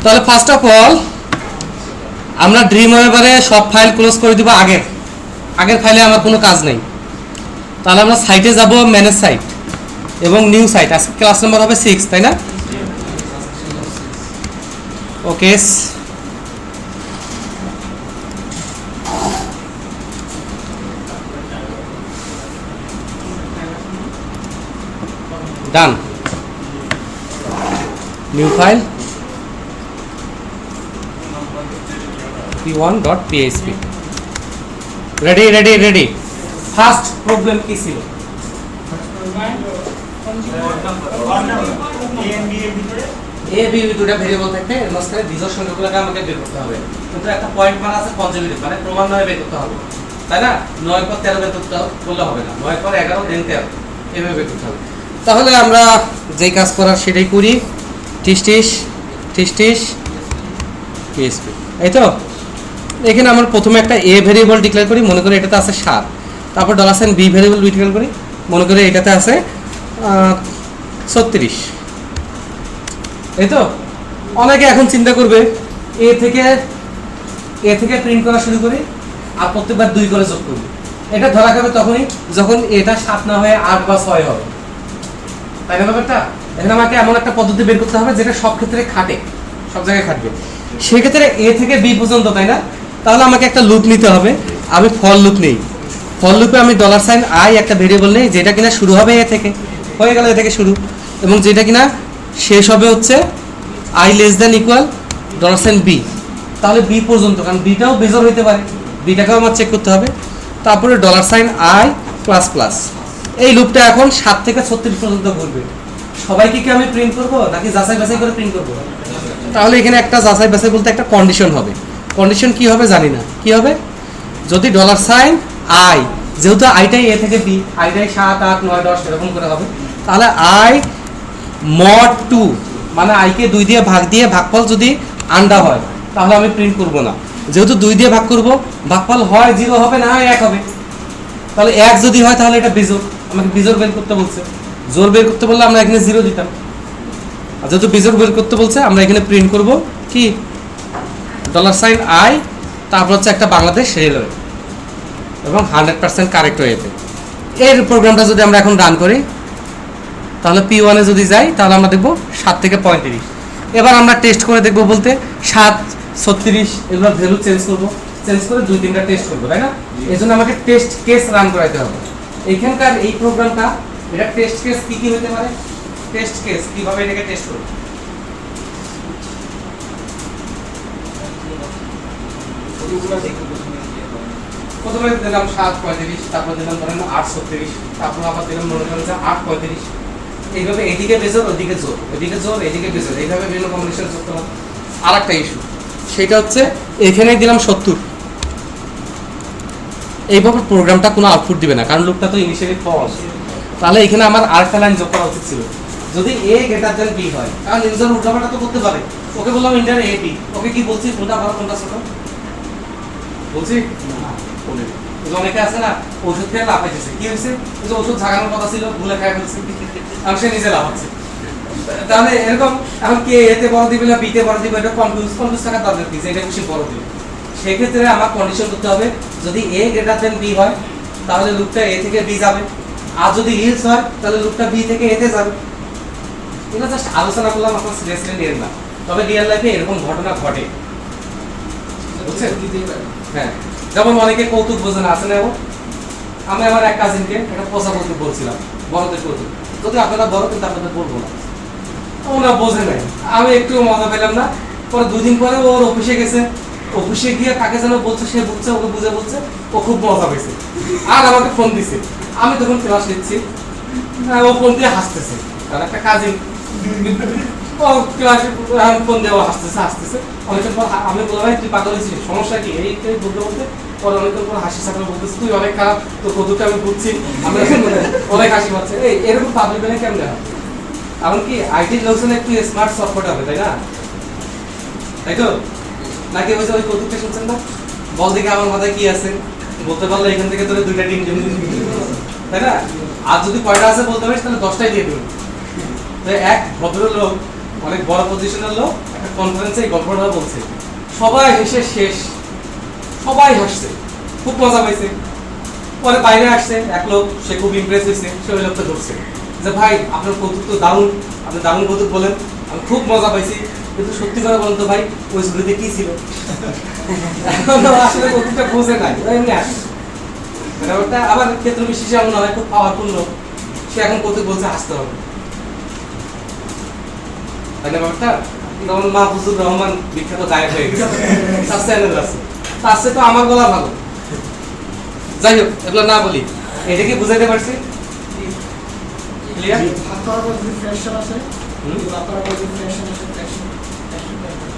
তাহলে first of all আমরা ড্রিমওয়েভারে সব ফাইল ক্লোজ করে দিব। আগের ফাইলে আমার কোনো কাজ নেই। তাহলে আমরা সাইটে যাব, ম্যানেজ সাইট এবং নিউ সাইট। আজকে ক্লাস নাম্বার হবে 6, তাই না? Okay, done. New file p1.php। Ready. First problem কি ছিল? এ বি দুটো ভেরিয়েবল থাকবে, এর মাঝখানে বিজোড় সংখ্যাগুলোকে আমাকে বের করতে হবে। কিন্তু একটা পয়েন্ট মান আছে কনজারভেটিভ, মানে ক্রমান্বয়ে বের করতে হবে, তাই না? 9 পর 13 বের করতে বললে হবে না, 9 পর 11 দেন 13 এভাবে বের করতে হবে। তাহলে আমরা যেই কাজ করার সেটাই করি। টিস পিএসপি, এই তো। এখানে আমরা প্রথমে একটা এ ভেরিয়েবল ডিক্লেয়ার করি, মনে করি এটাতে আছে 7। তারপর $n বি ভেরিয়েবল ডিক্লেয়ার করি, মনে করি এটাতে আছে 36। এই তো। অনেকে এখন চিন্তা করবে এ থেকে প্রিন্ট করা শুরু করি আর প্রত্যেকবার 2 করে যোগ করি। এটা ধরা যাবে তখনই যখন এটা 7 না হয়ে 8 বা 6 হবে, তাই না ব্যাপারটা? এখানে আমাকে এমন একটা পদ্ধতি বের করতে হবে যেটা সব ক্ষেত্রে খাটে, সব জায়গায় খাটবে। সেক্ষেত্রে এ থেকে বি পর্যন্ত, তাই না? তাহলে আমাকে একটা লুপ নিতে হবে। আমি ফর লুপ নেই। ফর লুপে আমি $i একটা ভেরিয়েবল নেই যেটা কিনা শুরু হবে এ থেকে, হয়ে গেল এ থেকে শুরু, এবং যেটা কিনা শেষ হবে হচ্ছে i <= $b। তাহলে বি পর্যন্ত, কারণ বিটাও বেজোর হইতে পারে, বিটাকেও আমার চেক করতে হবে। তারপরে $i++। এই লুপটা এখন 7 থেকে 36 পর্যন্ত ঘুরবে। সবাইকে কি আমি প্রিন্ট করব নাকি যাচাই বাছাই করে প্রিন্ট করব? তাহলে এখানে একটা যাচাই বাছাই বলতে একটা কন্ডিশন হবে। কন্ডিশন কি হবে জানি না, কি হবে? যদি $i, যেহেতু আইটাই এ থেকে বি, আইটাই 7, 8, 9, 10 এরকম করে হবে, তাহলে i mod 2, মানে i কে 2 দিয়ে ভাগ দিয়ে ভাগফল যদি আন্ডা হয় তাহলে আমি প্রিন্ট করব না। যেহেতু 2 দিয়ে ভাগ করব, ভাগফল হয় 0 হবে না 1 হবে। তাহলে 1 যদি হয় তাহলে এটা বিজোড়, আমাকে বিজোড় বের করতে বলছে। জোড় বের করতে বললে আমরা এখানে 0 দিতাম, আর যেহেতু বিজোড় বের করতে বলছে আমরা এখানে প্রিন্ট করব কি $i, তারপর হচ্ছে একটা বাংলাদেশ রেলওয়ে, এবং 100% কারেক্ট হয়েছে। এর প্রোগ্রামটা যদি আমরা এখন রান করি তাহলে P1 এ যদি যাই তাহলে আমরা দেখব 7 থেকে 35। এবার আমরা টেস্ট করে দেখব বলতে 7, 36 এগুলোর ভ্যালু চেঞ্জ করে 2-3টা টেস্ট করব, তাই না? এই জন্য আমাকে টেস্ট কেস রান করাইতে হবে। এখানকার এই প্রোগ্রামটা, এটা টেস্ট কেস কি হতে পারে? টেস্ট কেস কিভাবে এটাকে টেস্ট করব? প্রথমে দিলাম 7:35, তারপর দিলাম ধরেন 8:36, তারপর আবার দিলাম মনে করেন 8:35। এইভাবে এদিকে বেজোর, ওদিকে জোর, এদিকে জোর, এদিকে বেজোর, এইভাবে বিভিন্ন কম্বিনেশন করতে হবে। আরেকটা ইস্যু সেটা হচ্ছে এখানে দিলাম 70। এইভাবে প্রোগ্রামটা কোনো আউটপুট দিবে না, কারণ লুপটা তো ইনিশিয়ালি ফলস। তাহলে এখানে আমার আরেকটা লাইন যোগ করা উচিত ছিল, যদি a > b হয়, কারণ ইউজার উল্টাপাল্টা তো করতে পারে। ওকে বললাম ইন্টার a b, ওকে কি বলছি কোনটা বড় কোনটা ছোট বলছি না, বলে অনেকে আছে না ওষুধ খেয়ে লাভ হয়েছে, কি হয়েছে? ওই যে ওষুধ ঝাগানোর কথা ছিল ভুলে খাই ফেলছে, আর সে নিজে লাভ হচ্ছে। তাহলে এরকম এখন কে এতে বড় দিবে না বিতে বড় দিবে, এটা কনফিউজ থাকার দরকার কি, এটা বেশি বড় দিবে। সেক্ষেত্রে আমার কন্ডিশন করতে হবে, যদি a > b হয় তাহলে লুপটা a থেকে b যাবে, আর যদি ইলস হয় তাহলে লুপটা b থেকে a তে যাবে। এটা জাস্ট আলোচনা করলাম, আপনার সিরিয়াসলি নিয়েন না, তবে রিয়েল লাইফে এরকম ঘটনা ঘটে, বুঝছেন? হ্যাঁ, যেমন অনেকে কৌতুক বোঝে না, আছে না? আমি আমার এক কাজিনকে একটা পোষা কৌতুক বলছিলাম, বড়দের কৌতুক, যদি আপনারা বড় কিন্তু আপনাদের বলবো না, ওরা বোঝে নাই, আমি একটু মজা পেলাম না। পরে 2 দিন পরে ওর অফিসে গেছে, অফিসে গিয়ে কাকে যেন বলছে, সে বুঝছে, ওকে বুঝে বলছে, ও খুব মজা পেয়েছে, আর আমাকে ফোন দিছে। আমি তখন ক্লাস নিচ্ছি, ও ফোন দিয়ে হাসতেছে, আর একটা কাজিন ও ক্লাসে ফোন দিয়ে হাসতেছে। অনেকক্ষণ পর আমি বললাম, ভাই তুই পাগল হয়েছিস, সমস্যা কি? এই বলতে পরে অনেকক্ষণ পর হাসি সাথে বলতেছে, তুই অনেক খারাপ, তোর কৌতুকটা আমি বুঝছি, আমরা অনেক হাসি পাচ্ছে। এরকম পাবলিক বেনে কেমন হয়? এমনকি আইটি লোকজন একটু স্মার্ট সফটওয়্যার হবে, তাই না? তাই তো নাকি? ওই যে ওই কৌতুকটা শুনছেন না, বল দিকে আমার মাথায় কি আছে, বলতে পারলে এখান থেকে তোর 2টা ডিম জমি, তাই না? আর যদি কয়টা আছে বলতে পারিস তাহলে 10টাই দিয়ে দেবে। এক ভদ্রলোক, অনেক বড় পজিশনের লোক, একটা একটা কনফারেন্সে এই গল্পটা বলছে, সবাই হেসে শেষ, সবাই হাসছে, খুব মজা পাইছে। পরে বাইরে আসছে এক লোক, সে খুব ইমপ্রেস হয়েছে, সে ওই লোকটা ধরছে যে ভাই আপনার কৌতুক তো দারুণ, আপনি দারুণ কৌতুক বলেন, আমি খুব মজা পাইছি, কিন্তু সত্যি করে বলেন তো ভাই ওই ছবিতে কি ছিল? এখন আসলে কৌতুকটা বোঝে নাই, এমনি আসে ব্যাপারটা। আবার ক্ষেত্র বিশেষে এমন হয় খুব পাওয়ারফুল লোক, সে এখন কৌতুক বলছে হাসতে হবে, তাই না ব্যাপারটা? যেমন মাহফুজুর রহমান বিখ্যাত গায়ক হয়ে গেছে, তার চ্যানেল আছে, তার চেয়ে তো আমার গলা ভালো। যাই হোক, এগুলো না বলি, এটা কি বুঝাইতে পারছি? ক্লিয়ার?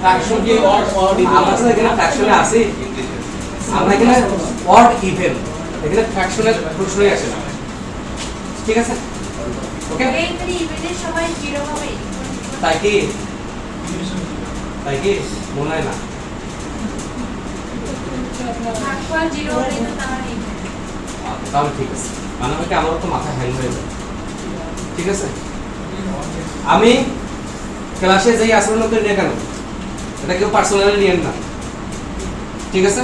ফ্র্যাকশন কি আমাদের এখানে ফ্র্যাকশনে আছে, আমরা এখানে অড ইভেন, এখানে ফ্র্যাকশনের প্রশ্নই আসে না, ঠিক আছে? ওকে, এই ইভেন্টের সময় 0 হবে, তাই কি? তাই কি মনে হয় না? ভাগফল 0 হলে তো তাহলে তাহলে ঠিক আছে, মানে হচ্ছে আমার তো মাথা হ্যাং হয়ে যায়, ঠিক আছে? আমি ক্লাসে যেই আচরণ করে নিয়ে কেন, এটা কেউ পার্সোনালি নিয়েন না, ঠিক আছে?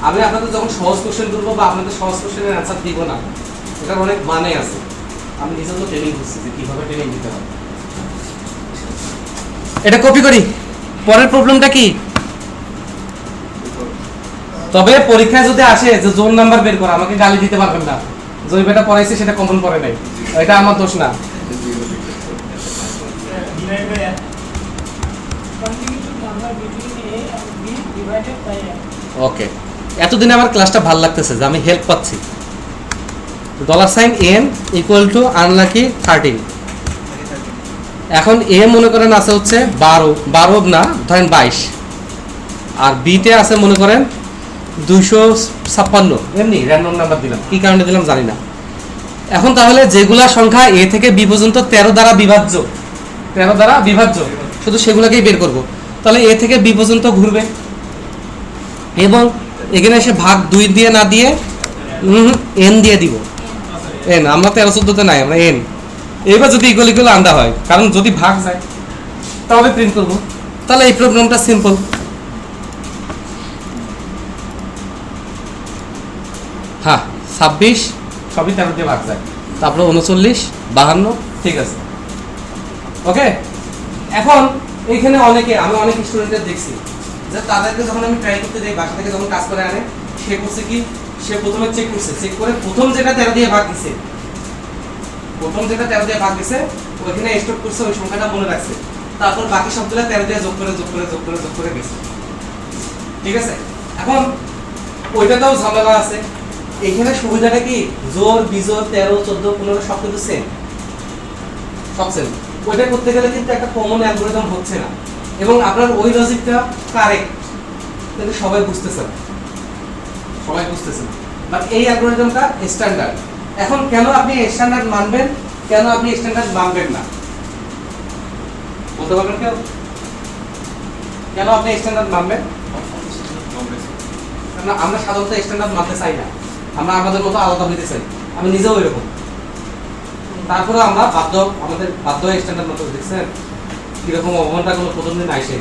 আমি আপনাদের যখন সহজ কোশ্চেন করবো বা আপনাদের সহজ কোশ্চেনের অ্যান্সার দিব না, এটার অনেক মানে আছে। আমি নিজেও তো ট্রেনিং করছি যে কিভাবে ট্রেনিং দিতে হবে। এটা কপি করি, পরের প্রবলেমটা কি? তবে পরীক্ষায় যদি আসে যে জোন নাম্বার বের করা, আমাকে গালি দিতে পারবেন না, যে বেটা পড়াইছে সেটা কমন পড়ে নাই, এটা আমার দোষ না। ওকে, এতদিন আমার ক্লাসটা ভালো লাগতেছে যে আমি হেল্প পাচ্ছি। $n equal to unlucky 13। এখন এ মনে করেন আছে হচ্ছে 12 না ধরেন 22, আর বিতে আছে মনে করেন 256, এমনি র্যান্ডম নাম্বার দিলাম, কি কারণে দিলাম জানি না। এখন তাহলে যেগুলা সংখ্যা এ থেকে বি পর্যন্ত 13 দ্বারা বিভাজ্য, শুধু সেগুলোকেই বের করব। তাহলে এ থেকে বি পর্যন্ত ঘুরবে এবং এখানে এসে ভাগ 2 দিয়ে না দিয়ে এন দিয়ে দিব। এন আমরা 13-14তে নাই, আমরা এন। এবার যদি ইকুয়াল আন্ডা হয়, কারণ যদি ভাগ যায় তাহলে প্রিন্ট করব। তাহলে এই প্রবলেমটা সিম্পল। হ্যাঁ, 26 সবই 13 দিয়ে ভাগ যায়, তারপরে 39, 52, ঠিক আছে। ওকে, এখন এইখানে আমি অনেক স্টুডেন্টদের দেখছি যে তাদেরকে যখন আমি ট্রাই করতে যাই, বাসা থেকে যখন কাজ করে আনে, সে করছে কি, সে প্রথমে চেক করে প্রথম যেটা 13 দিয়ে ভাগ দিছে, ওইখানে স্টপ করছে, ওই সংখ্যাটা মনে রাখছে, তারপর বাকি সবগুলো 13 দিয়ে যোগ করে গেছে, ঠিক আছে? এখন ওইটাতেও ঝামেলা আছে। এখানে সুবিধাটা কি, জোর বিজোড় 13, 14, 15 সব কিন্তু সেম, সব সেম। ওইটা করতে গেলে কিন্তু একটা কমন অ্যালগরিদম হচ্ছে না, এবং আপনার ওই লজিকটা কারেক্ট, কিন্তু সবাই বুঝতেছে না, বাট এই অ্যালগরিদমটা স্ট্যান্ডার্ড। এখন কেন আপনি স্ট্যান্ডার্ড মানবেন, কেন আপনি স্ট্যান্ডার্ড মানবেন না, বলতে পারবেন কেউ? কেন আপনি স্ট্যান্ডার্ড মানবেন? আমরা সাধারণত স্ট্যান্ডার্ড মানতে চাই না, আমরা আমাদের মতো আলাদা হইতে চাই, আমি নিজেও এরকম। তারপরে আমরা আমাদের বাধ্য হয়ে স্ট্যান্ডার্ড মতো, দেখছেন কিরকম অবমানটা কোনো প্রথম দিন আইসে,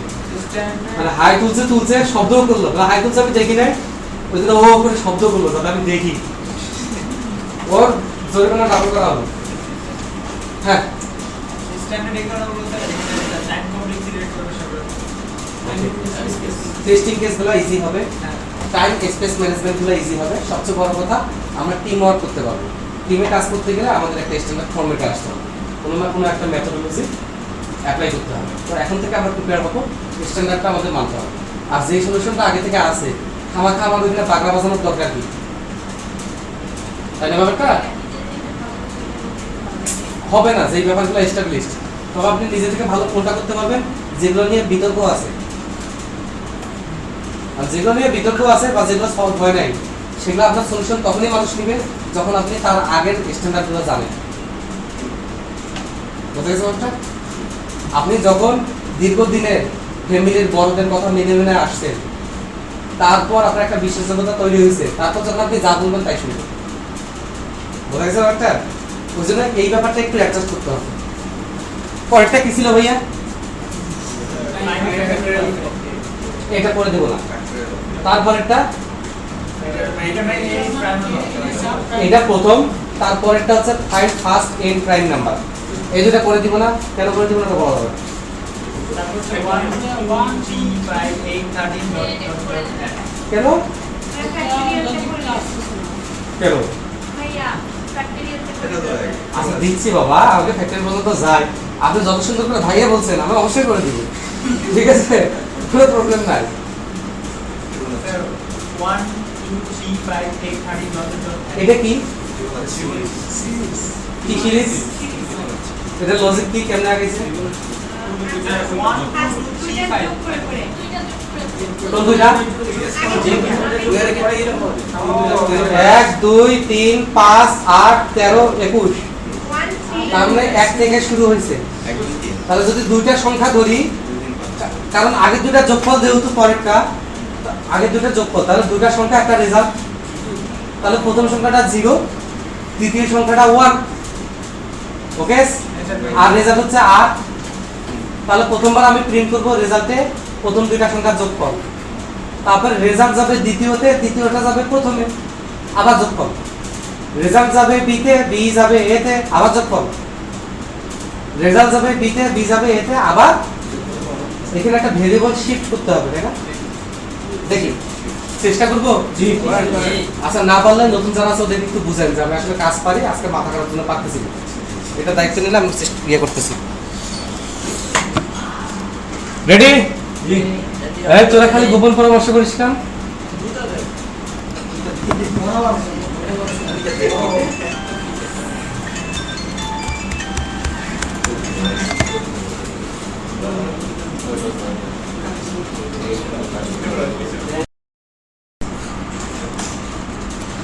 মানে হাই তুলছে শব্দও করলো, হাই তুলছে আমি দেখি নাই, ওই জন্য ও করে শব্দ করলো যাতে আমি দেখি, ওর জরিমানা ডাবল করা হলো। হ্যাঁ, টেস্টিং কেসগুলো ইজি হবে, টাইম স্পেস ম্যানেজমেন্টগুলো ইজি হবে, সবচেয়ে বড় কথা আমরা টিম ওয়ার্ক করতে পারবো। টিমে কাজ করতে গেলে আমাদের একটা স্ট্যান্ডার্ড ফর্মেটে আসতে হবে, কোনো না কোনো একটা মেথোডোলজি অ্যাপ্লাই করতে হবে। তো এখন থেকে আমরা প্রিপেয়ার হবো, স্ট্যান্ডার্ডটা আমাদের মানতে হবে। আর যে সলিউশনটা আগে থেকে আছে, খামাখা আমাদের এখানে বাগড়া বাজানোর দরকার কি, তাই না? ব্যাপারটা হবে না যেই ব্যাপারগুলো এস্টাবলিশড। তবে আপনি নিজে থেকে ভালো কোনটা করতে পারবেন, যেগুলো নিয়ে বিতর্ক আছে, আর যেগুলো নিয়ে বিতর্ক আছে বা যেগুলো সলভ হয় নাই, সেগুলো আপনার সলিউশন তখনই মানুষ নেবে যখন আপনি তার আগের স্ট্যান্ডার্ডগুলো জানেন। বুঝতে পারছেন? আপনি যখন দীর্ঘদিনের ফ্যামিলির বড়দের কথা মেনে আসছেন, তারপর আপনার একটা বিশ্বাসযোগ্যতা তৈরি হয়েছে, তারপর যখন আপনি যা বলবেন তাই শুনবেন। বোঝা গেছে ব্যাপারটা? ওই জন্য এই ব্যাপারটা একটু অ্যাডজাস্ট করতে হবে। পরেরটা কি ছিল ভাইয়া? এটা করে দেব না। তারপরেরটা এটা প্রথম, তারপরেরটা হচ্ছে find first and prime number. এই দুটো করে দিব না, কেন করে দিব না তো বলা হবে। কেন কেন ভাইয়া ফ্যাক্টরিয়ালতে করে দেবেন। আচ্ছা দিচ্ছি বাবা, আমাকে ফ্যাক্টরি পর্যন্ত যাই। আপনি যত সুন্দর করে ভাইয়া বলছেন, আমি অবশ্যই করে দিব, ঠিক আছে, কোনো প্রবলেম নাই। 1 2 3 5 8 13 এটা কি কি সিরিজ? এটা লজিক কি কেমনে আগেছে? কোন দুইটা? 1 2 3 5 8 13 21। তার মানে 1 থেকে শুরু হয়েছে। তাহলে যদি দুইটা সংখ্যা ধরি, কারণ আগে দুইটা যোগফল যেহেতু পরেরটা, আগে দুইটা যোগফল, তাহলে দুইটা সংখ্যা একটা রেজাল্ট। তাহলে প্রথম সংখ্যাটা 0, দ্বিতীয় সংখ্যাটা 1, ওকে, আর রেজাল্ট হচ্ছে 8। তাহলে প্রথমবার আমি প্রিন্ট করব রেজাল্টে প্রথম দুইটা সংখ্যার যোগফল, তারপরে রেজাল্ট যাবে দ্বিতীয়তে, দ্বিতীয়টা যাবে প্রথমে, আবার যোগফল। রেজাল্ট যাবে বিতে, বি যাবে এতে, আবার যোগফল। রেজাল্ট যাবে বিতে, বি যাবে এতে, আবার। এখানে একটা ভেরিয়েবল শিফট করতে হবে, তাই না? দেখি চেষ্টা করব। জি আচ্ছা, না পারলে নতুন যারা আছে ওদের একটু বুঝেন যে আমি আসলে কাজ পারি, আজকে মাথা খারাপ জন্য পারতেছি না। এটা দায়িত্ব নিলে আমি ইয়ে করতেছি। রেডি? জি। এই তোরা খালি গোপন পরামর্শ করিস কেন?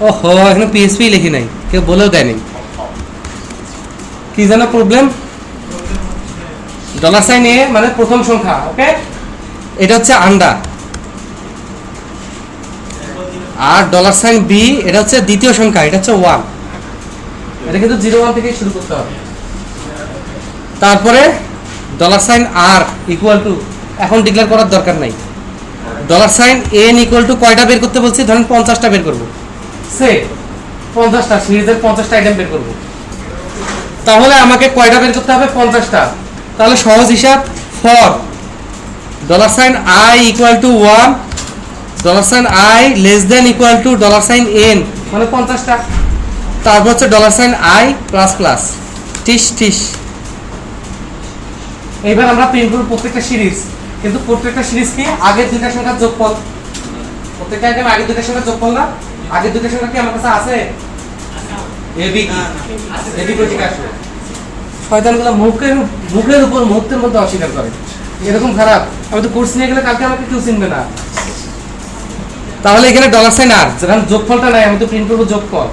ওহো, এখানে পিএসপি লিখি নাই, কেউ বলেও দেয়নি। কি জানো প্রবলেম? $সাইন এ মানে প্রথম সংখ্যা, ওকে, এটা হচ্ছে আন্ডার। আর $সাইন বি এটা হচ্ছে দ্বিতীয় সংখ্যা, এটা হচ্ছে 1। এটা কিন্তু 0 1 থেকে শুরু করতে হবে। তারপরে $সাইন আর ইকুয়াল টু, এখন ডিক্লেয়ার করার দরকার নাই। $সাইন এন ইকুয়াল টু কয়টা বের করতে বলছি? ধরেন 50টা বের করব। সে 50টা সিরিজের 50টা আইটেম বের করব। তাহলে আমাকে কয়টা বের করতে হবে? 50টা। তাহলে সহজ হিসাব, for $sign I equal to 1, $sign I less than equal to $sine n মানে 50টা। তারপর হচ্ছে $সাইন আই প্লাস প্লাস টিস টিস। এইবার আমরা প্রিন্ট করব প্রত্যেকটা সিরিজ, কিন্তু প্রত্যেকটা সিরিজ কি আগের দুইটা সংখ্যার যোগফল। প্রত্যেকটা আইটেম আগের দুইটা সংখ্যার যোগফল না? আগের দুইটা সংখ্যা কি আমার কাছে আছে? এবি কি? এবি কই থেকে আসবে? শয়তানগুলো মুখের উপর মুহূর্তের মধ্যে অস্বীকার করে, এরকম খারাপ। আমি তো কোর্স নিয়ে গেলে কালকে আমাকে কেউ চিনবে না। তাহলে এখানে $সাইন আর, যখন যোগফলটা নাই, আমি তো প্রিন্ট করবো যোগফল।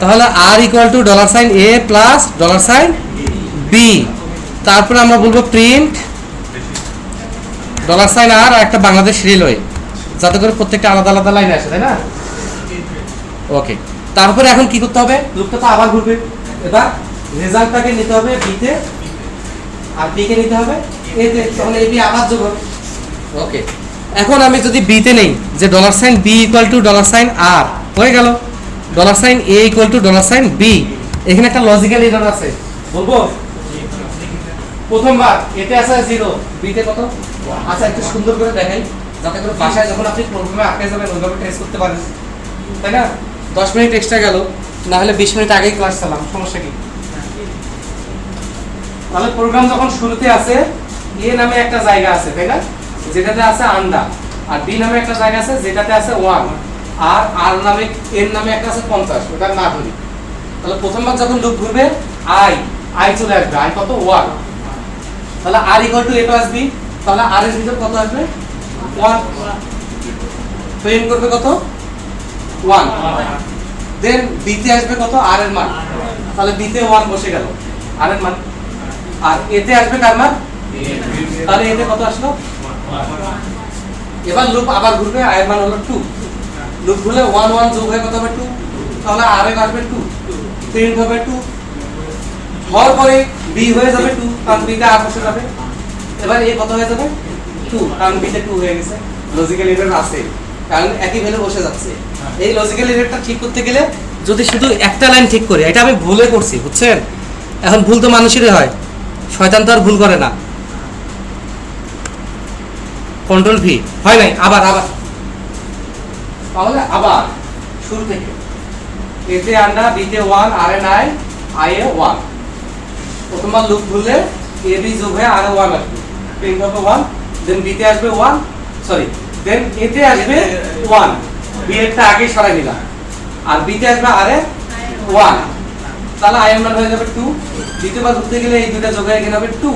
তাহলে r equal two $sign a plus $sign B. তারপরে আমরা বলবো প্রিন্ট $সাইন আর একটা বাংলাদেশ রেলওয়ে, যাতে করে প্রত্যেকটা আলাদা আলাদা লাইনে আসে, তাই না? ওকে, তারপরে এখন কি করতে হবে? লুপটা তো আবার ঘুরবে। এবার রেজাল্টটাকে নিতে হবে বিতে, আর বি কে নিতে হবে এতে, তাহলে এবি আবার যোগ হবে। ওকে, এখন আমি যদি বিতে নেই যে $sign B equal to $sign আর, হয়ে গেল $sign a equal two $sign B. এখানে একটা লজিক্যাল এরর আছে, বলবো? প্রথমবার এতে আছে 0, বিতে কত? আচ্ছা, একটু সুন্দর করে দেখাই, যাতে করে বাসায় যখন আপনি প্রোগ্রামে আটকে যাবেন ওইভাবে টেস্ট করতে পারেন, তাই না? 10 মিনিট এক্সট্রা গেল, না হলে 20 মিনিট আগেই ক্লাস চালাম, সমস্যা কি? তাহলে প্রোগ্রাম যখন শুরুতে আছে, এ নামে একটা জায়গা আছে, তাই না, যেটাতে আছে আন্ডার, আর বি নামে একটা জায়গা আছে যেটাতে আছে 1, আর আর নামে এন নামে একটা আছে 50, ওটা না ধরি। তাহলে প্রথমবার যখন লুপ ঘুরবে আই চলে আসবে, আই কত? 1। তাহলে r equal to a plus b, তাহলে আর এর ভিতর কত আসবে? 1। প্রিন্ট করবে কত? 1। দেন বিতে আসবে কত? আর এর মান, তাহলে বিতে 1 বসে গেল, আর এর মান। আর এতে আসবে কার মান? তাহলে এতে কত আসলো? 1। এবার লুপ আবার ঘুরবে, আর এর মান হলো 2। লুপ ঘুরলে 1 1 যোগ হয়ে কত হবে? 2। তাহলে আর এর আসবে 2, প্রিন্ট হবে 2। হওয়ার পরে বি হয়ে যাবে 2, কারণ বিতে আর বসে যাবে। এবার এ কত হয়ে যাবে? টু, কারণ বিতে টু হয়ে গেছে, লজিক্যাল এরর আছে, কারণ একই ভ্যালু বসে যাচ্ছে। এই লজিক্যাল এররটা ঠিক করতে গেলে যদি শুধু একটা লাইন ঠিক করি, এটা আমি ভুলে করছি, বুঝছেন? এখন ভুল তো মানুষেরই হয়, শয়তান তো আর ভুল করে না। কন্ট্রোল ভি হয় নাই, আবার আবার, তাহলে আবার শুরু থেকে এতে আন্ডা, বিতে 1, আর এ 9, আই এ 1। প্রথমবার লুপ খুললে এ বি যোগ হয়ে আর এ 1 আসবে, প্রিন্ট হবে 1, দেন বিতে আসবে 1, সরি, দেন এতে আসবে 1, বি এরটা আগে সরাই নিলাম, আর বিতে আসবে আর এ 1, তাহলে আই এর মান হয়ে যাবে 2। দ্বিতীয়বার ধরতে গেলে এই দুটো যোগ হয়ে এখানে হবে 2,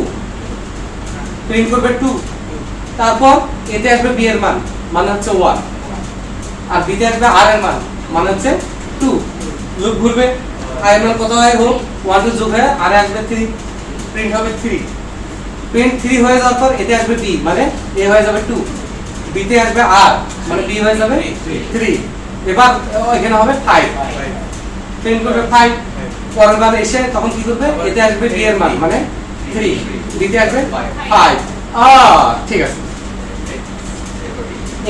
প্রিন্ট করবে 2। তারপর এতে আসবে বি এর মান, মানে হচ্ছে 1, আর বিতে আসবে আর এর মান, মানে হচ্ছে 2। লুপ ঘুরবে, আর এর মান কত হয় হোক 1 2 যোগ হয়ে আর আসবে 3, প্রিন্ট হবে 3। প্রিন্ট 3 হয়ে যাওয়ার পর এতে আসবে বি, মানে এ হয়ে যাবে 2, বিতে আসবে আর, মানে বি হয়ে যাবে 3। এবার এখানে হবে 5, প্রিন্ট করবে 5। পরের বার এসে তখন কি করবে, এতে আসবে বি এর মান, মানে 3, বিতে আসবে 5। ঠিক আছে,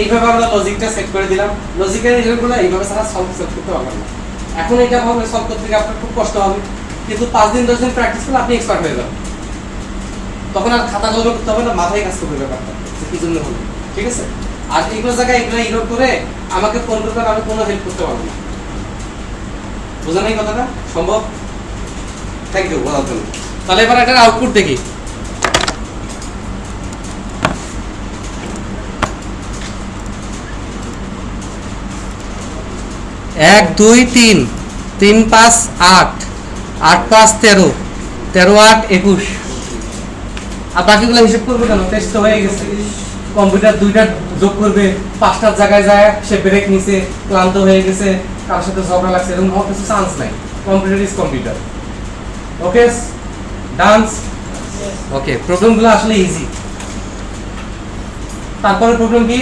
এইভাবে আমরা লজিকটা সেট করে দিলাম। লজিক্যাল এররগুলো এইভাবে ছাড়া সলভ করতে পারবেন না। এখন এটা ভাবে সলভ করতে গিয়ে আপনার খুব কষ্ট হবে, কিন্তু 5 দিন 10 দিন প্র্যাকটিস করলে আপনি এক্সপার্ট হয়ে যাবেন। তখন আর খাতা কলমে করতে হবে না, মাথায় কাজ করবে ব্যাপারটা যে কি জন্য হলো, ঠিক আছে? আর এইগুলো জায়গায় এগুলো ইগনোর করে আমাকে ফোন করবেন, আমি কোনো হেল্প করতে পারবো না। বুঝা নাই কথাটা? সম্ভব? থ্যাংক ইউ বলার জন্য। তাহলে এবার এটার আউটপুট দেখি। এক 2 3, 3 5 8, 8 5 13, 13 8 21। আর বাকিগুলো হিসাব করবে কেন? টেস্ট তো হয়ে গেছে। কম্পিউটার দুইটা যোগ করবে, 5টার জায়গায় যায় সে ব্রেক নিছে, ক্লান্ত হয়ে গেছে, কার সাথে ঝগড়া লাগছে, এরকম হওয়ার কিছু চান্স নাই। Computer is computer. Okay dance. Okay, প্রবলেমগুলো আসলে ইজি। তারপরে প্রবলেম কি?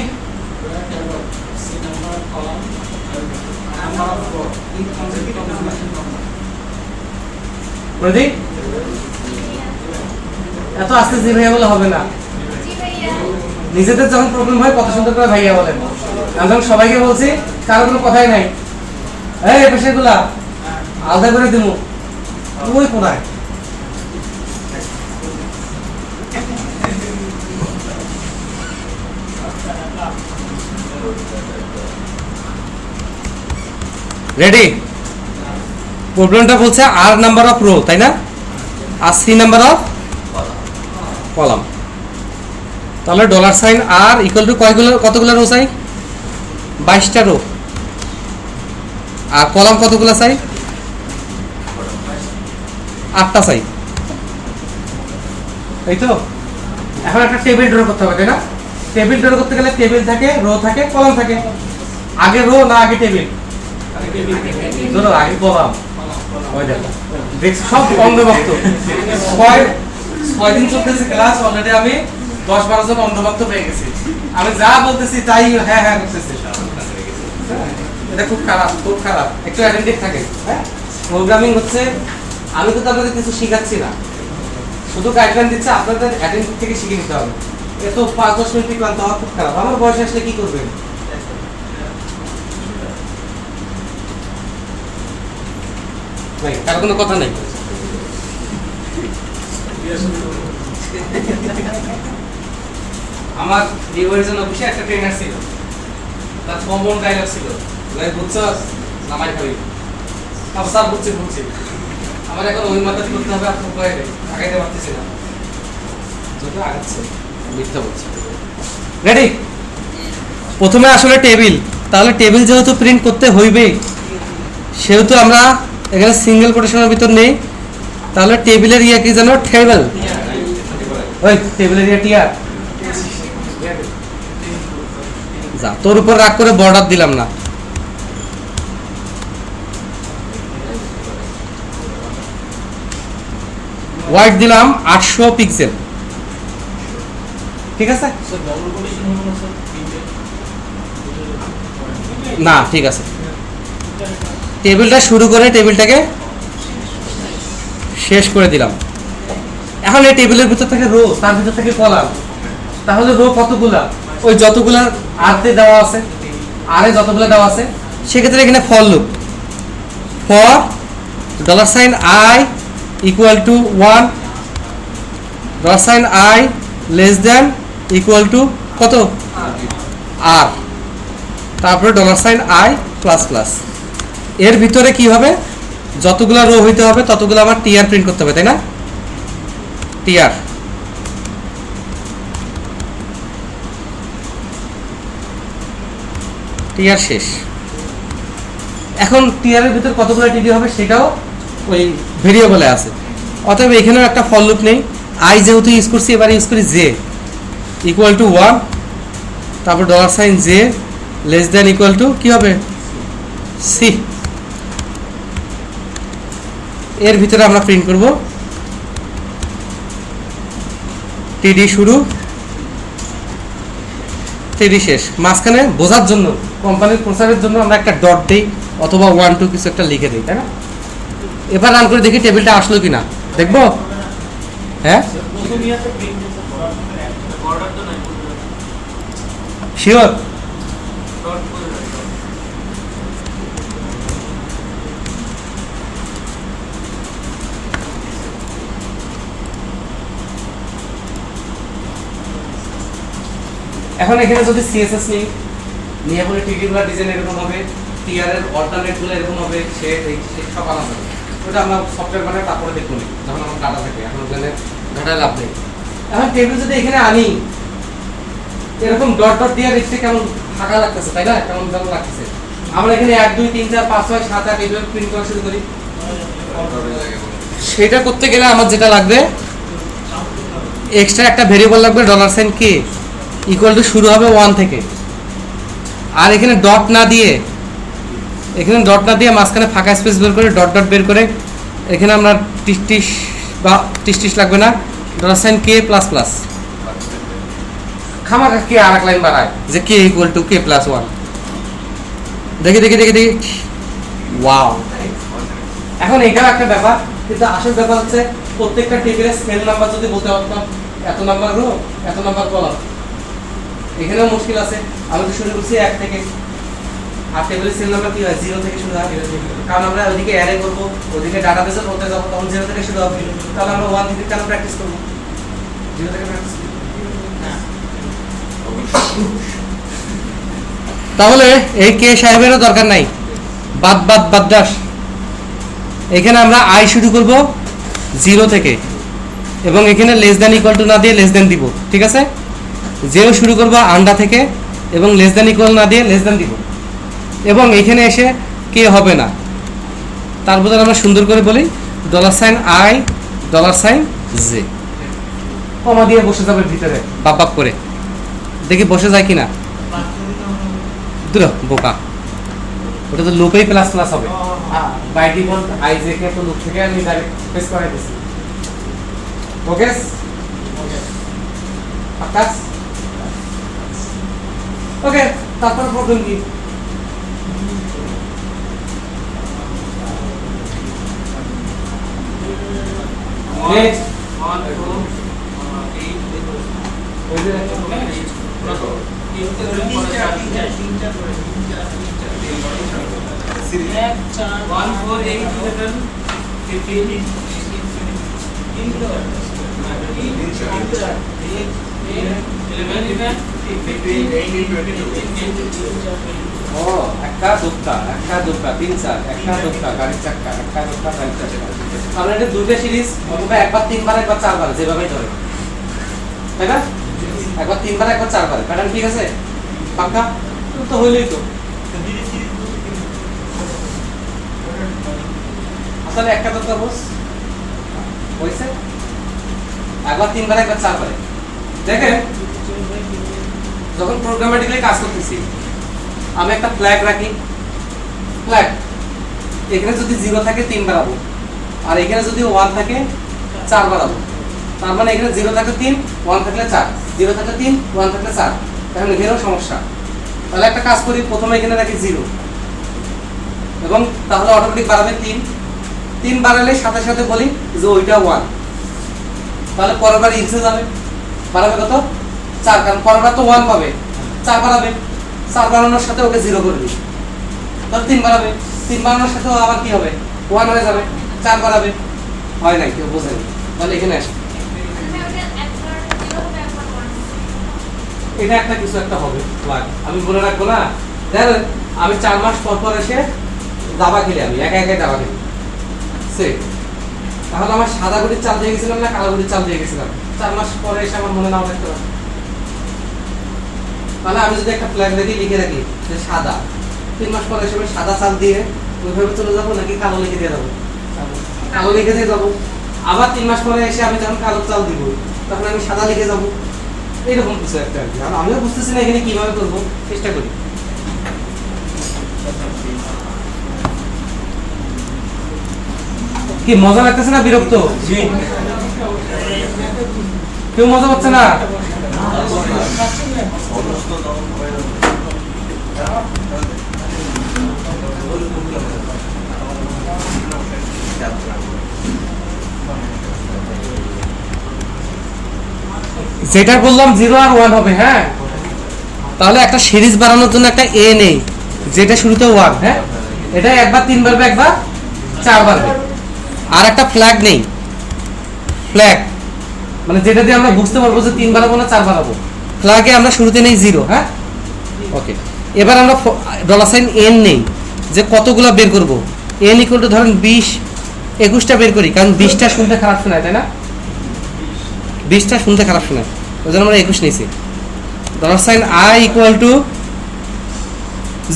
প্রদীপ, এত আস্তে যে ভাইয়া বলে হবে না। জি ভাইয়া। নিজেদের যখন প্রবলেম হয় কত সুন্দর করে ভাইয়া বলেন, আমি যখন সবাইকে বলছি কারো কোনো কথাই নাই, এই পেশাগুলা আলাদা করে দিব, ওই কোনায়। রেডি? প্রবলেমটা বলছে আর নাম্বার অফ রো, তাই না? আর সি নাম্বার অফ কলাম। তাহলে dollar sign r equal to কতগুলো রো চাই? 22টা রো। আর কলাম কতগুলো চাই? 8টা চাই, এই তো। এখন একটা টেবিল ড্র করতে হবে, তাই না? টেবিল ড্র করতে গেলে টেবিল থাকে, রো থাকে, কলাম থাকে। আগে রো না আগে টেবিল? ধরো আগে কলাম। ওই দেখো সব অন্ধভক্ত। 6 দিন চলতেছে ক্লাস, অলরেডি আমি 10-12 জন অন্ধভক্ত পেয়ে গেছি। আমি যা বলতেছি তাই হ্যাঁ হ্যাঁ করতেছে। এটা খুব খারাপ, খুব খারাপ। একটু অ্যাটেনটিভ থাকে। হ্যাঁ, প্রোগ্রামিং হচ্ছে, আমি তো আপনাদের কিছু শিখাচ্ছি না, শুধু গাইডলাইন দিচ্ছে, আপনাদের অ্যাটেনটিভ থেকে শিখে নিতে হবে। এত 5-10 মিনিট ক্লান্ত হওয়া খুব খারাপ। আমার বয়স আসলে কি করবেন? নাই, তার কোনো কথা নেই। আমার রিভাইজন অফিসে একটা ট্রেনার ছিল, তার কমন ডায়লগ ছিল, ভাই বুঝছস নামাই খাবি। স্যার বুঝছি। আমার এখন ওই মাথা করতে হবে, আর উপায় নেই, আগাইতে পারতেছি না, যত আগাচ্ছে মিথ্যা বলছি। রেডি? প্রথমে আসলে টেবিল, তাহলে টেবিল যেহেতু প্রিন্ট করতে হইবে, সেহেতু আমরা এখানে সিঙ্গেল কোটেশনের ভিতর নেই। তাহলে টেবিলের ইয়া কি জানো? টেবিল। ওই টেবিলের ইয়া টিয়ার যা, তোর উপর রাগ করে বর্ডার দিলাম না। হোয়াইট দিলাম 800 পিক্সেল, ঠিক আছে? না, ঠিক আছে। টেবিলটা শুরু করে টেবিলটাকে শেষ করে দিলাম। এখন এই টেবিলের ভিতর থেকে রো, তার ভিতর থেকে কলাম, তাহলে রো কতগুলা? ওই যতগুলা আরতে দেওয়া আছে, আরে যতগুলা দেওয়া আছে, সেক্ষেত্রে এখানে for loop, for $i equal to 1, $i less than equal to কত? আর তারপরে $i প্লাস প্লাস। এর ভিতরে কি হবে? যতগুলা রো হইতে হবে ততগুলো আমার টিআর প্রিন্ট করতে হবে, তাই না? টিআর টিআর শেষ। এখন টিআর এর ভিতর কতগুলো টিডি হবে সেটাও ওই ভেরিয়েবলে আছে। অতএব এখানেও একটা ফর লুপ নেই। আই যেহেতু ইউজ করছি, এবার ইউজ করি জে ইকুয়াল টু 1, তারপর $j less than equal to কি হবে? সি। এর ভিতরে আমরা প্রিন্ট করব টিডি শুরু, টিডি শেষ। মাঝখানে বোঝার জন্য, কোম্পানির প্রচারের জন্য আমরা একটা ডট দিই অথবা 1 2 কিছু একটা লিখে দিই, তাই না? এবার রান করে দেখি টেবিলটা আসলো কিনা, দেখবো? হ্যাঁ, শিওর? এখন এখানে যদি সিএসএস নিয়ে বলে টিডি গুলো ডিজাইন এরকম হবে, টিআর এর অল্টারনেট গুলো এরকম হবে, সে সব আলাদা হবে। ওটা আমরা সফটওয়্যার বানাই তারপরে দেখুন যখন আমার ডাটা থাকে, এখন ওখানে ডাটা লাভ নেই। এখন টেবিল যদি এখানে আনি, এরকম ডট ডট দিয়ে লিখতে কেমন ফাঁকা লাগতেছে, তাই না? কেমন যেমন লাগতেছে। আমরা এখানে 1 2 3 4 5 6 7 8 এইভাবে প্রিন্ট করা শুরু করি। সেটা করতে গেলে আমার যেটা লাগবে, এক্সট্রা একটা ভেরিয়েবল লাগবে $k ইকুয়াল টু শুরু হবে 1 থেকে। আর এখানে ডট না দিয়ে, এখানে ডট না দিয়ে মাঝখানে ফাঁকা স্পেস বের করে ডট ডট বের করে এখানে আমরা টিস বা টিস লাগবে না, $k প্লাস প্লাস। খামাখা কে আর এক লাইন বাড়ায় যে k equal to k plus 1। দেখি দেখি দেখি দেখি, ওয়াও! এখন এটাও একটা ব্যাপার, কিন্তু আসল ব্যাপার হচ্ছে প্রত্যেকটা টেবিলের সেল নাম্বার যদি বলতে পারতাম, এত নাম্বার রো, এত নাম্বার কলাম, এখানেও মুশকিল আছে। আমি তো শুরু করছি 1 থেকে, আর টেবিলের সেল নাম্বার কি হয়? 0 থেকে শুরু হয়। কারণ আমরা ওইদিকে অ্যারে করব, ওইদিকে ডাটাবেসে করতে যাব, তখন 0 থেকে শুরু হবে। তাহলে আমরা 1 থেকে কেন প্র্যাকটিস করব? 0 থেকে প্র্যাকটিস করব না। তাহলে এই কে সাহেবেরও দরকার নাই, বাদ বাদ বাদ দাস। এখানে আমরা আই শুরু করব 0 থেকে, এবং এখানে লেস দেন ইকুয়াল টু না দিয়ে লেস দেন দিব, ঠিক আছে? জেও শুরু করব আন্ডা থেকে, এবং লেস দেন ইকুয়াল না দিয়ে লেস দেন দিব, এবং এখানে এসে কে হবে না। তার বদলে আমরা সুন্দর করে বলি $i $j, কমা দিয়ে বসে যাবে ভিতরে বাপ বাপ করে। দেখি বসে যায় কিনা। বোকা, ওটা তো লুপেই প্লাস প্লাস হবে। বাই ডিফল্ট আইজে কে তো লুপ থেকে আমি ডাইরেক্ট পেস্ট করে দিছি। ওকে আকাশ, ওকে। তারপর প্রবলেম কি? নেক্সট 1 2 একটা দুটা 3 4 একটা দুটা গাড়ি চাকা, একটা দুটা গাড়ি চাকা। আমরা এটা দুইটা সিরিজ অথবা একবার 3 বার একবার 4 বার যেভাবেই ধরে, তাই না? একবার 3 বার একবার 4 বার, প্যাটার্ন ঠিক আছে? পাক্কা তো হইলই তো। আসলে একটা দুটা বস হইছে, একবার 3 বার একবার 4 বার। দেখেন যখন প্রোগ্রামেটিক্যালি কাজ করতেছি, আমি একটা ফ্ল্যাগ রাখি, ফ্ল্যাগ এখানে যদি 0 থাকে 3 বাড়াবো, আর এখানে যদি 1 থাকে 4 বাড়াবো। তার মানে এখানে 0 থাকলে 3, 1 থাকলে 4, 0 থাকলে 3, 1 থাকলে 4। এখন এখানেও সমস্যা। তাহলে একটা কাজ করি, প্রথমে এখানে রাখি 0, এবং তাহলে অটোমেটিক বাড়াবে 3 বাড়ালে সাথে সাথে বলি যে ওইটা 1, তাহলে পরের বার ইনসে যাবে, বাড়াবে কত? 4, কারণ পরেরটা তো 1 পাবে, 4 বাড়াবে, 4 বাড়ানোর সাথে ওকে 0 করে দিই, তাহলে 3 বাড়াবে, 3 বাড়ানোর সাথে আবার কি হবে, 1 হয়ে যাবে, 4 বাড়াবে, হয় নাই, কেউ বোঝেনি, তাহলে এখানে আসে এটা একটা কিছু একটা হবে, আমি বলে রাখবো না, দেখেন আমি 4 মাস পর পর এসে দাবা খেলি, আমি একা একাই দাবা খেলি, সে তাহলে আমার সাদা গুড়ির চাল দিয়ে গেছিলাম না কালো গুড়ির চাল দিয়ে গেছিলাম, 4 মাস পরে এসে আমার মনে নাও থাকতে পারে। তাহলে আমি যদি একটা ফ্ল্যাগ রেখে লিখে রাখি যে সাদা, 3 মাস পরে এসে আমি সাদা চাল দিয়ে ওইভাবে চলে যাবো নাকি কালো লিখে দিয়ে যাবো, কালো লিখে দিয়ে যাবো, আবার 3 মাস পরে এসে আমি যখন কালো চাল দিব তখন আমি সাদা লিখে যাবো, এইরকম কিছু একটা আর কি। আমিও বুঝতেছি না এখানে কিভাবে করবো, চেষ্টা করি। কি মজা লাগতেছে না বিরক্ত? কেউ মজা হচ্ছে না? যেটা বললাম 0 আর 1 হবে, হ্যাঁ, তাহলে একটা সিরিজ বানানোর জন্য একটা এ নেই যেটা শুরুতে 1, হ্যাঁ, এটা একবার 3 বারবে একবার 4 বারবে, আর একটা ফ্ল্যাগ নেই, ফ্ল্যাগ মানে যেটা দিয়ে আমরা বুঝতে পারবো যে 3 বাড়াবো না 4 বাড়াবো, ফ্ল্যাগে আমরা শুরুতে নেই 0, হ্যাঁ, ওকে। এবার আমরা $n নেই যে কতগুলো বের করব, n ইকুয়াল টু ধরেন 20, 21টা বের করি, কারণ 20টা শুনতে খারাপ শোনায়, তাই না, 20টা শুনতে খারাপ শোনায়, ওই জন্য আমরা 21 নিয়েছি। $i equal to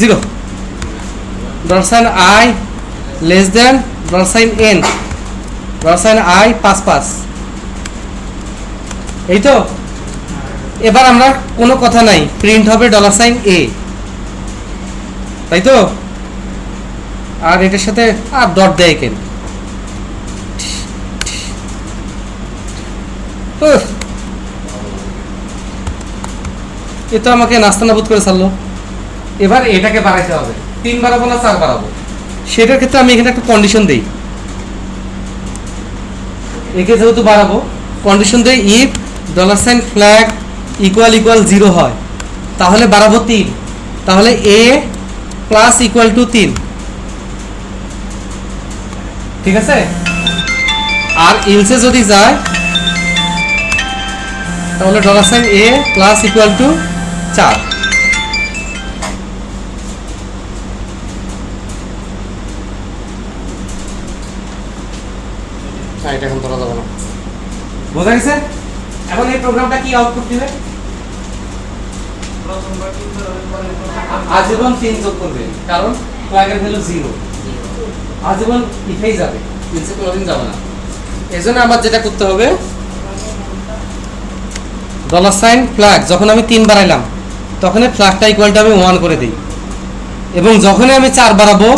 0, $i less than $n, $i 5, এই তো। এবার আমরা কোনো কথা নাই, প্রিন্ট হবে $a, তাই তো, আর এটার সাথে আর ডট দেয় কেন, এ তো আমাকে নাস্তানাবুদ করে ছাড়লো। এবার এটাকে বাড়াইতে হবে, 3 বাড়াবো না 4 বাড়াবো, সেটার ক্ষেত্রে আমি এখানে একটা কন্ডিশন দিই, একে যেহেতু বাড়াবো কন্ডিশন দিই, ইফ $flag ইকুয়াল 0 হয় তাহলে বাড়াবো 3, তাহলে a প্লাস ইকুয়াল টু 3, ঠিক আছে, আর ইলসে যদি যায় তাহলে $a প্লাস ইকুয়াল টু 4, এটা এখন তোলা যাবে না, বোঝা গেছে? এখন এই প্রোগ্রামটা কি আউটপুট দিবে, আজীবন 3 যোগ করবে, কারণ ফ্ল্যাগের ভ্যালু 0, আজীবন ইফেই যাবে, ইলসে কোনোদিন যাবে না। এজন্য আমার যেটা করতে হবে, $flag যখন আমি 3 বাড়াইলাম তখন ফ্ল্যাগটা ইকুয়ালটা আমি 1 করে দিই, এবং যখনই আমি 4 বাড়াবো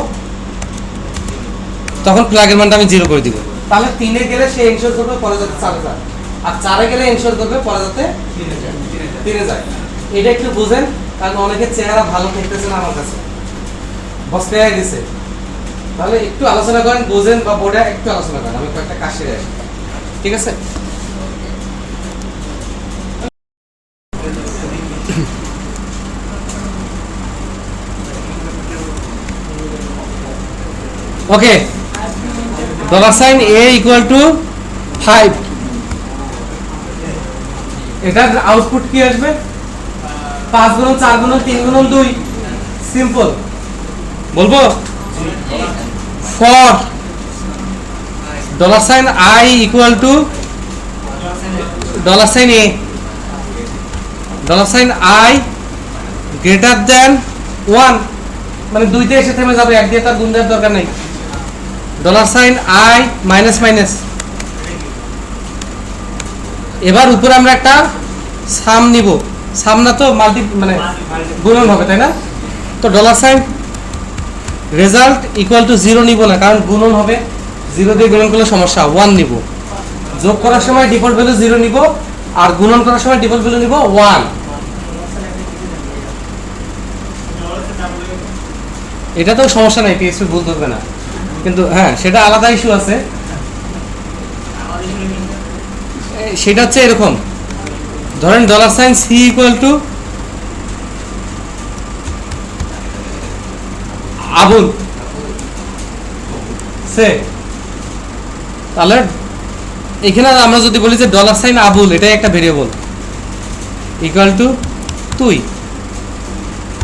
তখন ফ্ল্যাগের মানটা আমি 0 করে দিব, তাহলে 3 এ গেলে সে এনশিওর করবে পরে যাতে 4 এ যায়, আর 4 এ গেলে এনশিওর করবে পরে যাতে 3 এ যায়। এটা একটু বুঝেন, কারণ অনেকের চেহারা ভালো থাকতেছে না আমার কাছে, বস পেয়ে গেছে, তাহলে একটু আলোচনা করেন, বুঝেন বা বোর্ডে একটু আলোচনা করেন, আমি কয়েকটা কাজ সেরে আসি, ঠিক আছে? ওকে, $a ইকুয়াল টু 5, এটার আউটপুট কি আসবে, 5 গুণন 4 গুণন 3 গুণন 2, সিম্পল বলবো। For $i equal to $a, $i greater than 1, মানে 2 তে এসে থেমে যাবে, 1 দিয়ে তার গুণ দেওয়ার দরকার নেই, $i মাইনাস মাইনাস। এবার উপরে আমরা একটা সাম নিব, সাম না তো মাল্টি মানে গুণন হবে, তাই না, তো রেজাল্ট ইকুয়াল টু 0 নিব না, কারণ গুণন হবে, 0 দিয়ে গুণন করলে সমস্যা, 1 নিব, যোগ করার সময় ডিফল্ট ভ্যালু 0 নিব, আর গুণন করার সময় ডিফল্ট ভ্যালু নিব 1। এটা তো সমস্যা নাই, পিএইচপি ভুল ধরবে না, কিন্তু হ্যাঁ সেটা আলাদা ইস্যু আছে, সেটা হচ্ছে এরকম ধরেন dollar sign c equal to Abul সে, তাহলে এখানে আমরা যদি বলি যে ডলার সাইন আবুল, এটাই একটা ভেরিয়েবল, ইকুয়াল টু তুই,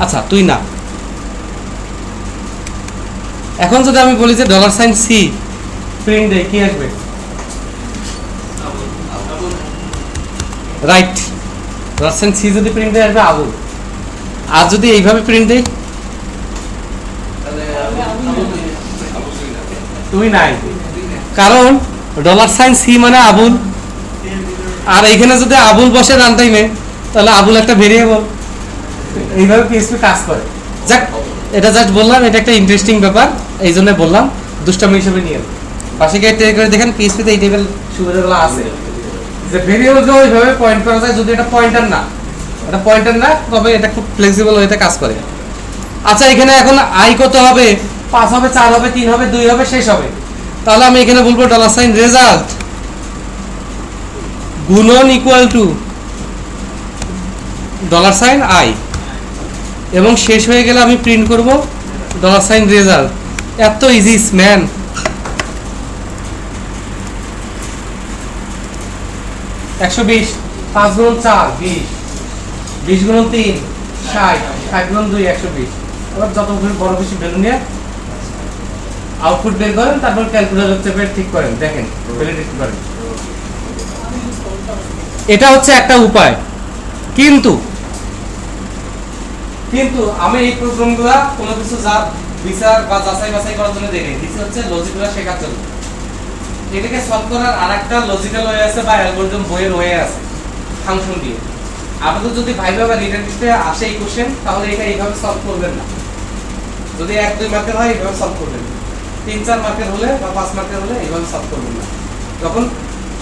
আচ্ছা তুই না। এখন যদি আমি বলি যে ডলার সাইন সি প্রিন্ট দেয়, কি আসবে? রাইট, ডলার সাইন সি যদি প্রিন্ট দেয় আসবে আবুল। আর যদি এইভাবে প্রিন্ট দেয় তুই নাই, কারণ ডলার সাইন সি মানে আবুল, আর এইখানে যদি আবুল বসে রান টাইমে তাহলে আবুল একটা ভেরিয়েবল। এইভাবে পিএসপি কাজ করে। যাক, এটা জাস্ট বললাম, এটা একটা ইন্টারেস্টিং ব্যাপার, এই জন্য বললাম, দুষ্টামি হিসেবে নিয়ে পাশে গিয়ে ট্রাই করে দেখেন পিএসপিতে এই টেবিল সুবিধাগুলো আছে যে ভেরিয়েবলকে ওইভাবে পয়েন্ট করা যায়। যদি এটা পয়েন্টার না, এটা পয়েন্টার না, তবে এটা খুব ফ্লেক্সিবল ওয়েতে কাজ করে। আচ্ছা, এখানে এখন আই কত হবে? 5 হবে, 4 হবে, 3 হবে, 2 হবে, শেষ হবে। তাহলে আমি এখানে বলবো ডলার সাইন রেজাল্ট গুণন equal to dollar sign i, এবং শেষ হয়ে গেলে আমি প্রিন্ট করব ডলার সাইন রেজাল্ট। এত ইজি ম্যান। একশো 20, 5 গুণ 4 20, 20 গুণ 3 60, 60 গুণ 2 120। এবার যত বড় বেশি ভ্যালু নিয়ে আউটপুট বের করেন, তারপর ক্যালকুলেটর চেপে ঠিক করেন, দেখেন ভ্যালিডেট করেন। এটা হচ্ছে একটা উপায়, কিন্তু আমি এই প্রোগ্রামগুলো কোনো কিছু যা বিচার বা যাচাই বাছাই করার জন্য দেখি, দিচ্ছি হচ্ছে লজিকগুলো শেখার জন্য। এটাকে সলভ করার আরেকটা লজিক্যাল ওয়ে আছে বা অ্যালগরিদম বইয়ের ওয়ে আছে, ফাংশন দিয়ে। আপনাদের যদি ভাইভা বা রিটেন টেস্টে আসে এই কোশ্চেন, তাহলে এটা এইভাবে সলভ করবেন না। যদি 1-2 মার্কের হয় এইভাবে সলভ করবেন, 3-4 মার্কের হলে বা 5 মার্কের হলে এইভাবে সলভ করবেন না, তখন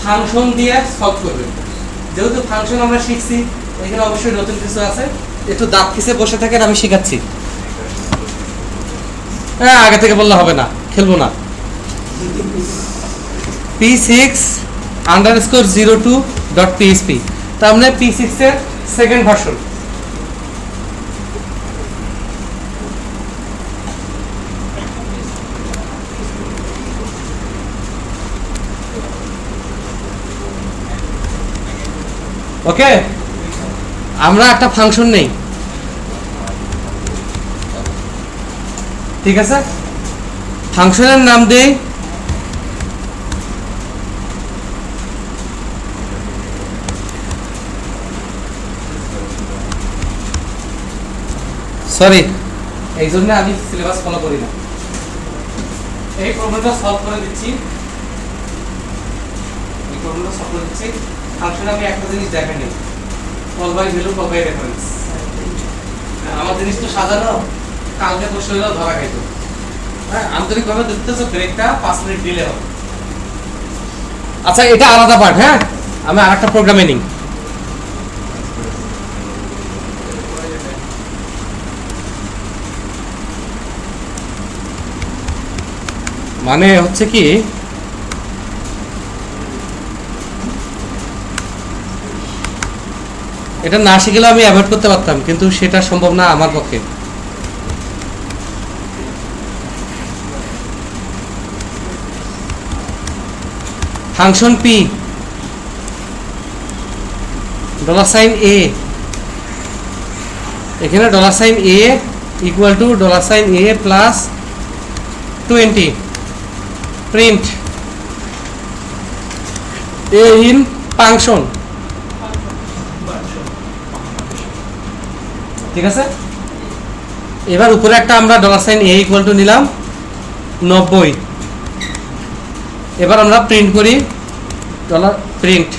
ফাংশন দিয়ে সলভ করবেন। যেহেতু ফাংশন আমরা শিখছি, এখানে অবশ্যই নতুন কিছু আছে, একটু দাঁত খিসে বসে থাকেন, আমি শেখাচ্ছি। হ্যাঁ, আগে থেকে বললে হবে না, খেলবো না। p6_02.php, তার মানে p6 এর সেকেন্ড ভার্সন। ওকে, আমরা একটা ফাংশন নেই, ঠিক আছে? ফাংশনের নাম দেই সরি, এই জন্য আমি সিলেবাস ফলো করি না। এই প্রবলেমটা সলভ করে দিচ্ছি, ফাংশনে আমি একটা জিনিস দেখেনি, call by value, call by reference. আমার জিনিস তো সাজানো, কালকে বসে হলেও ধরা খাইতো। হ্যাঁ, আন্তরিকভাবে দেখতেছো, ব্রেকটা 5 মিনিট দিলে হবে। আচ্ছা, এটা আলাদা পার্ট। হ্যাঁ, আমি আরেকটা প্রোগ্রামে নিই। মানে হচ্ছে কি, এটা না শিখলে আমি অ্যাভয়েড করতে পারতাম, কিন্তু সেটা সম্ভব না আমার পক্ষে। Function p dollar sign a, এখানে dollar sign a equal to dollar sign a plus 20 print a in function. ঠিক আছে, এবার উপরে একটা আমরা dollar sign a equal to নিলাম 90। এবার আমরা প্রিন্ট করি dollar print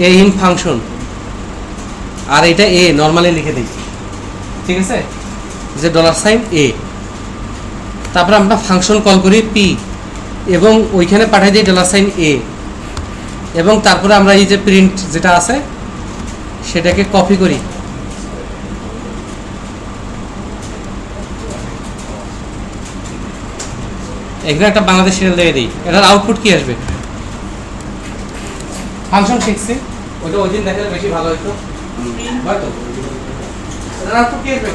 a in function, আর এটা এ নর্মালি লিখে দিই। ঠিক আছে, যে ডলার সাইন এ, তারপরে আমরা ফাংশন কল করি পি, এবং ওইখানে পাঠিয়ে দিই ডলার সাইন এ, এবং তারপরে আমরা এই যে প্রিন্ট যেটা আছে সেটাকে কপি করি, এখানে একটা বাংলাদেশ সিরিয়াল দিয়ে দিই, এটার আউটপুট কি আসবে? ফাংশন শিখছি, ওইটা ওই দিন দেখলে বেশি ভালো হতো, হয়তো এটার আউটপুট কি আসবে?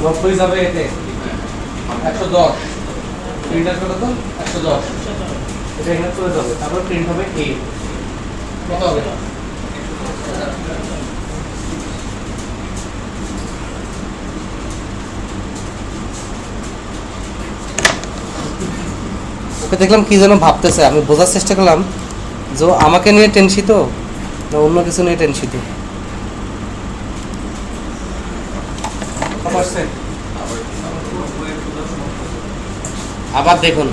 90 যাবে এতে 110, প্রিন্ট আসবে কত? 110, এটা এখানে চলে যাবে, তারপর প্রিন্ট হবে A, কত হবে? ওকে দেখলাম কি যেন ভাবতেছে, আমি বোঝার চেষ্টা করলাম যে আমাকে নিয়ে টেনশিত না অন্য কিছু নিয়ে টেনশিত। আবার দেখুন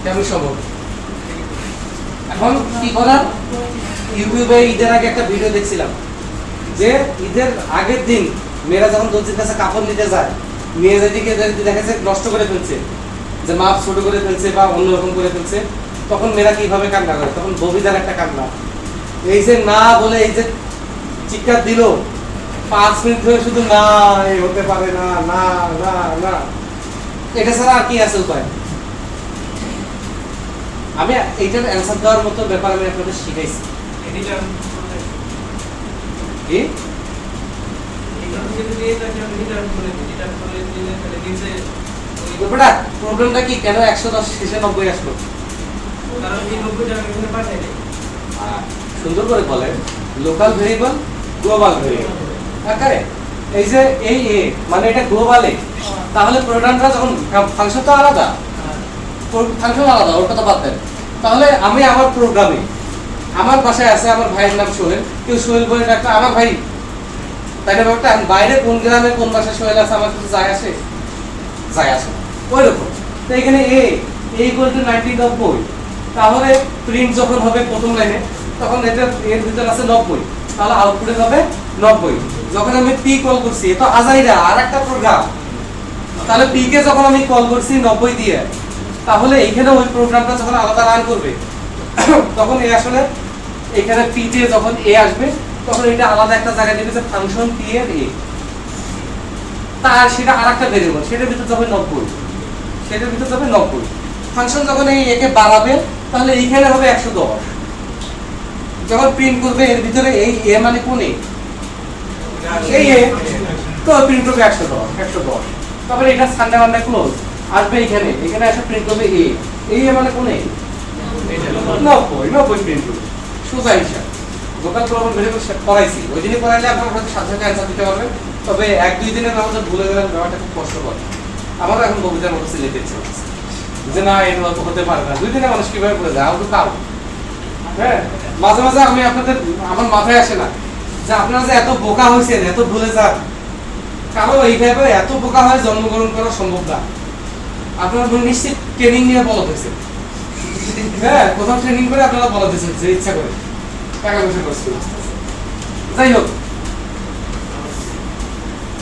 কেমন সম্ভব? এখন কি করার, ইউটিউবে ঈদের আগে একটা ভিডিও দেখছিলাম যে ঈদের আগের দিন মেয়েরা যখন দর্জির কাছে কাপড় নিতে যায়, নিয়ে যায় দিকে দেখা যাচ্ছে নষ্ট করে ফেলছে, যে মাপ ছোট করে ফেলছে বা অন্যরকম করে ফেলছে, তখন মেয়েরা কিভাবে কান্না করে, তখন ববিদার একটা কান্না, এই যে না বলে এই যে চিৎকার দিল 5 মিনিট ধরে শুধু না, এই হতে পারে না, না না না, এটা ছাড়া আর কি আছে উপায়? আমি এইটার অ্যান্সার দেওয়ার মতো ব্যাপার আমি আপনাদের শিখাইছি। এডিটর কি ব্যাপারটা, প্রবলেমটা কি, কেন 110 শেষে 90 আসলো? সুন্দর করে বলেন, লোকাল ভেরিয়েবল, গ্লোবাল ভেরিয়েবল। ওকে, এই যে এই এ মানে এটা গ্লোবালে, তাহলে প্রোগ্রামটা যখন ফাংশন তো আলাদা, ফাংশন আলাদা, ওর কথা বাদ দেন। তাহলে আমি আমার প্রোগ্রামে, আমার বাসায় আছে আমার ভাইয়ের নাম সোহেল, কেউ সোহেল বলে ডাকলে আমার ভাই, তাই না ব্যাপারটা? বাইরে কোন গ্রামে কোন বাসায় সোহেল আছে আমার কিছু যায় আসে? যায় আসে ওই রকম। তো এখানে এ ইকুয়াল টু 90, তাহলে প্রিন্ট যখন হবে প্রথম লাইনে, তখন এটা এর ভিতরে আছে 90, তাহলে আউটপুটে হবে 90। যখন আমি পি কল করছি, এটা আজাইরা আর একটা প্রোগ্রাম, তাহলে পি কে যখন আমি কল করছি 90 দিয়ে, তাহলে এইখানে ওই প্রোগ্রামটা যখন আলাদা রান করবে, তখন এ আসলে এখানে পি তে যখন এ আসবে, তখন এটা আলাদা একটা জায়গায় দিবে যে ফাংশন পি এর এ, তার সেটা আরেকটা ভেরিয়েবল, সেটার ভিতর যাবে 90, সেটার ভিতর যাবে 90। ফাংশন যখন এই একে বাড়াবে, তাহলে এইখানে হবে 110। যখন প্রিন্ট করবে এর ভিতরে এই এ মানে কোন এ, এই এ, তো প্রিন্ট করবে 110। তারপরে এটা সানডে মানডে ক্লোজ আসবে, এখানে এখানে এসে প্রিন্ট করবে এ, এই এ মানে কোন এ, 90 প্রিন্ট করবে। সোজা হিসাব, লোকাল প্রবলেম ভেরিয়েবল পড়াইছি, ওই দিনই পড়াইলে আপনারা হয়তো সাথে সাথে অ্যান্সার দিতে পারবেন। তবে 1-2 দিনের আমাদের ভুলে গেলাম, ব্যাপারটা খুব কষ্টকর। আমারও এখন কবিতার মতো সিলেক্ট ইচ্ছে হচ্ছে যে না এর মতো হতে পারে না, 2 দিনে মানুষ কিভাবে পড়ে যায়, আউট কাউ। হ্যাঁ, মাঝে মাঝে আমি আপনাদের, আমার মাথায় আসে না যে আপনারা যে এত বোকা হয়েছেন, এত ভুলে যান। কারো এইভাবে এত বোকা হয় জন্মগ্রহণ করা সম্ভব না। আপনারা নিশ্চিত ট্রেনিং নিয়ে বলা হয়েছে, হ্যাঁ কোথাও ট্রেনিং করে আপনারা বলা দিয়েছেন যে ইচ্ছা করে টাকা পয়সা করছে। যাই হোক,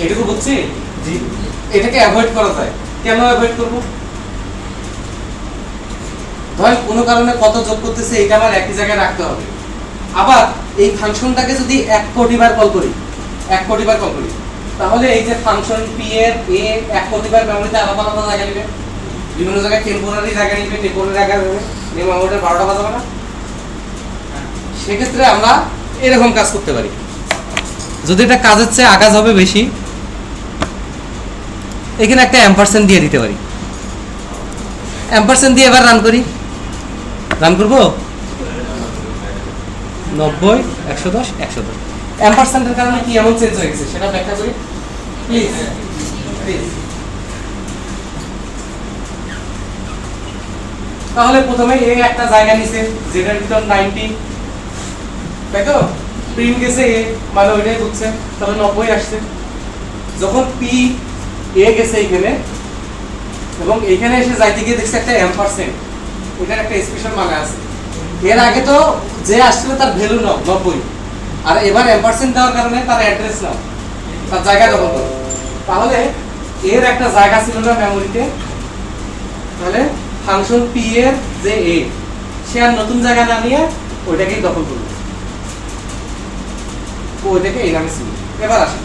এটুকু বুঝছি, এটাকে অ্যাভয়েড করা যায়। কেন অ্যাভয়েড করবো? ধরেন কোনো কারণে কত যোগ করতেছে, এটা আমার একই জায়গায় রাখতে হবে। আবার এই ফাংশনটাকে যদি 1 কোটি বার কল করি, 1 কোটি বার কল করি, তাহলে এই যে ফাংশন পি এর এ 1 কোটি বার মেমরিতে আলাদা আলাদা জায়গা নেবে, বিভিন্ন জায়গায় টেম্পোরারি জায়গা নেবে, টেম্পোরারি জায়গা নেবে, নিয়ে মেমরিটা 12টা বাজাবে না। সেক্ষেত্রে আমরা এরকম কাজ করতে পারি, যদি এটা কাজের চেয়ে আগাজ হবে বেশি, এখানে একটা অ্যাম্পারসেন্ট দিয়ে দিতে পারি। অ্যাম্পারসেন্ট দিয়ে এবার রান করি, রান করবো 90, 110, 110। অ্যাম্পারসেন্টের কারণে কি এমন চেঞ্জ হয়ে গেছে সেটা ব্যাখ্যা করি প্লিজ, প্লিজ। তাহলে প্রথমে এই একটা জায়গা নিছে যেটার ভিতর 90, তাই তো? প্রিন্ট গেছে এ মানে ওইটাই বুঝছে, তাহলে 90 আসছে। যখন পি এ গেছে এইখানে এবং এইখানে এসে যাইতে গিয়ে দেখছে একটা এম্পারসেন্ট, এটার একটা স্পেশাল মানে আছে। এর আগে তো যে আসছিল তার ভ্যালু নাও 90, আর এবার এম্পারসেন্ট দেওয়ার কারণে তার অ্যাড্রেস নাও, তার জায়গা দখল করো। তাহলে এর একটা জায়গা ছিল না মেমোরিতে, তাহলে ফাংশন পি এর যে এ, সে আর নতুন জায়গা না নিয়ে ওইটাকেই দখল করবে, ওইটাকে এই নামে ছিল। এবার আসে,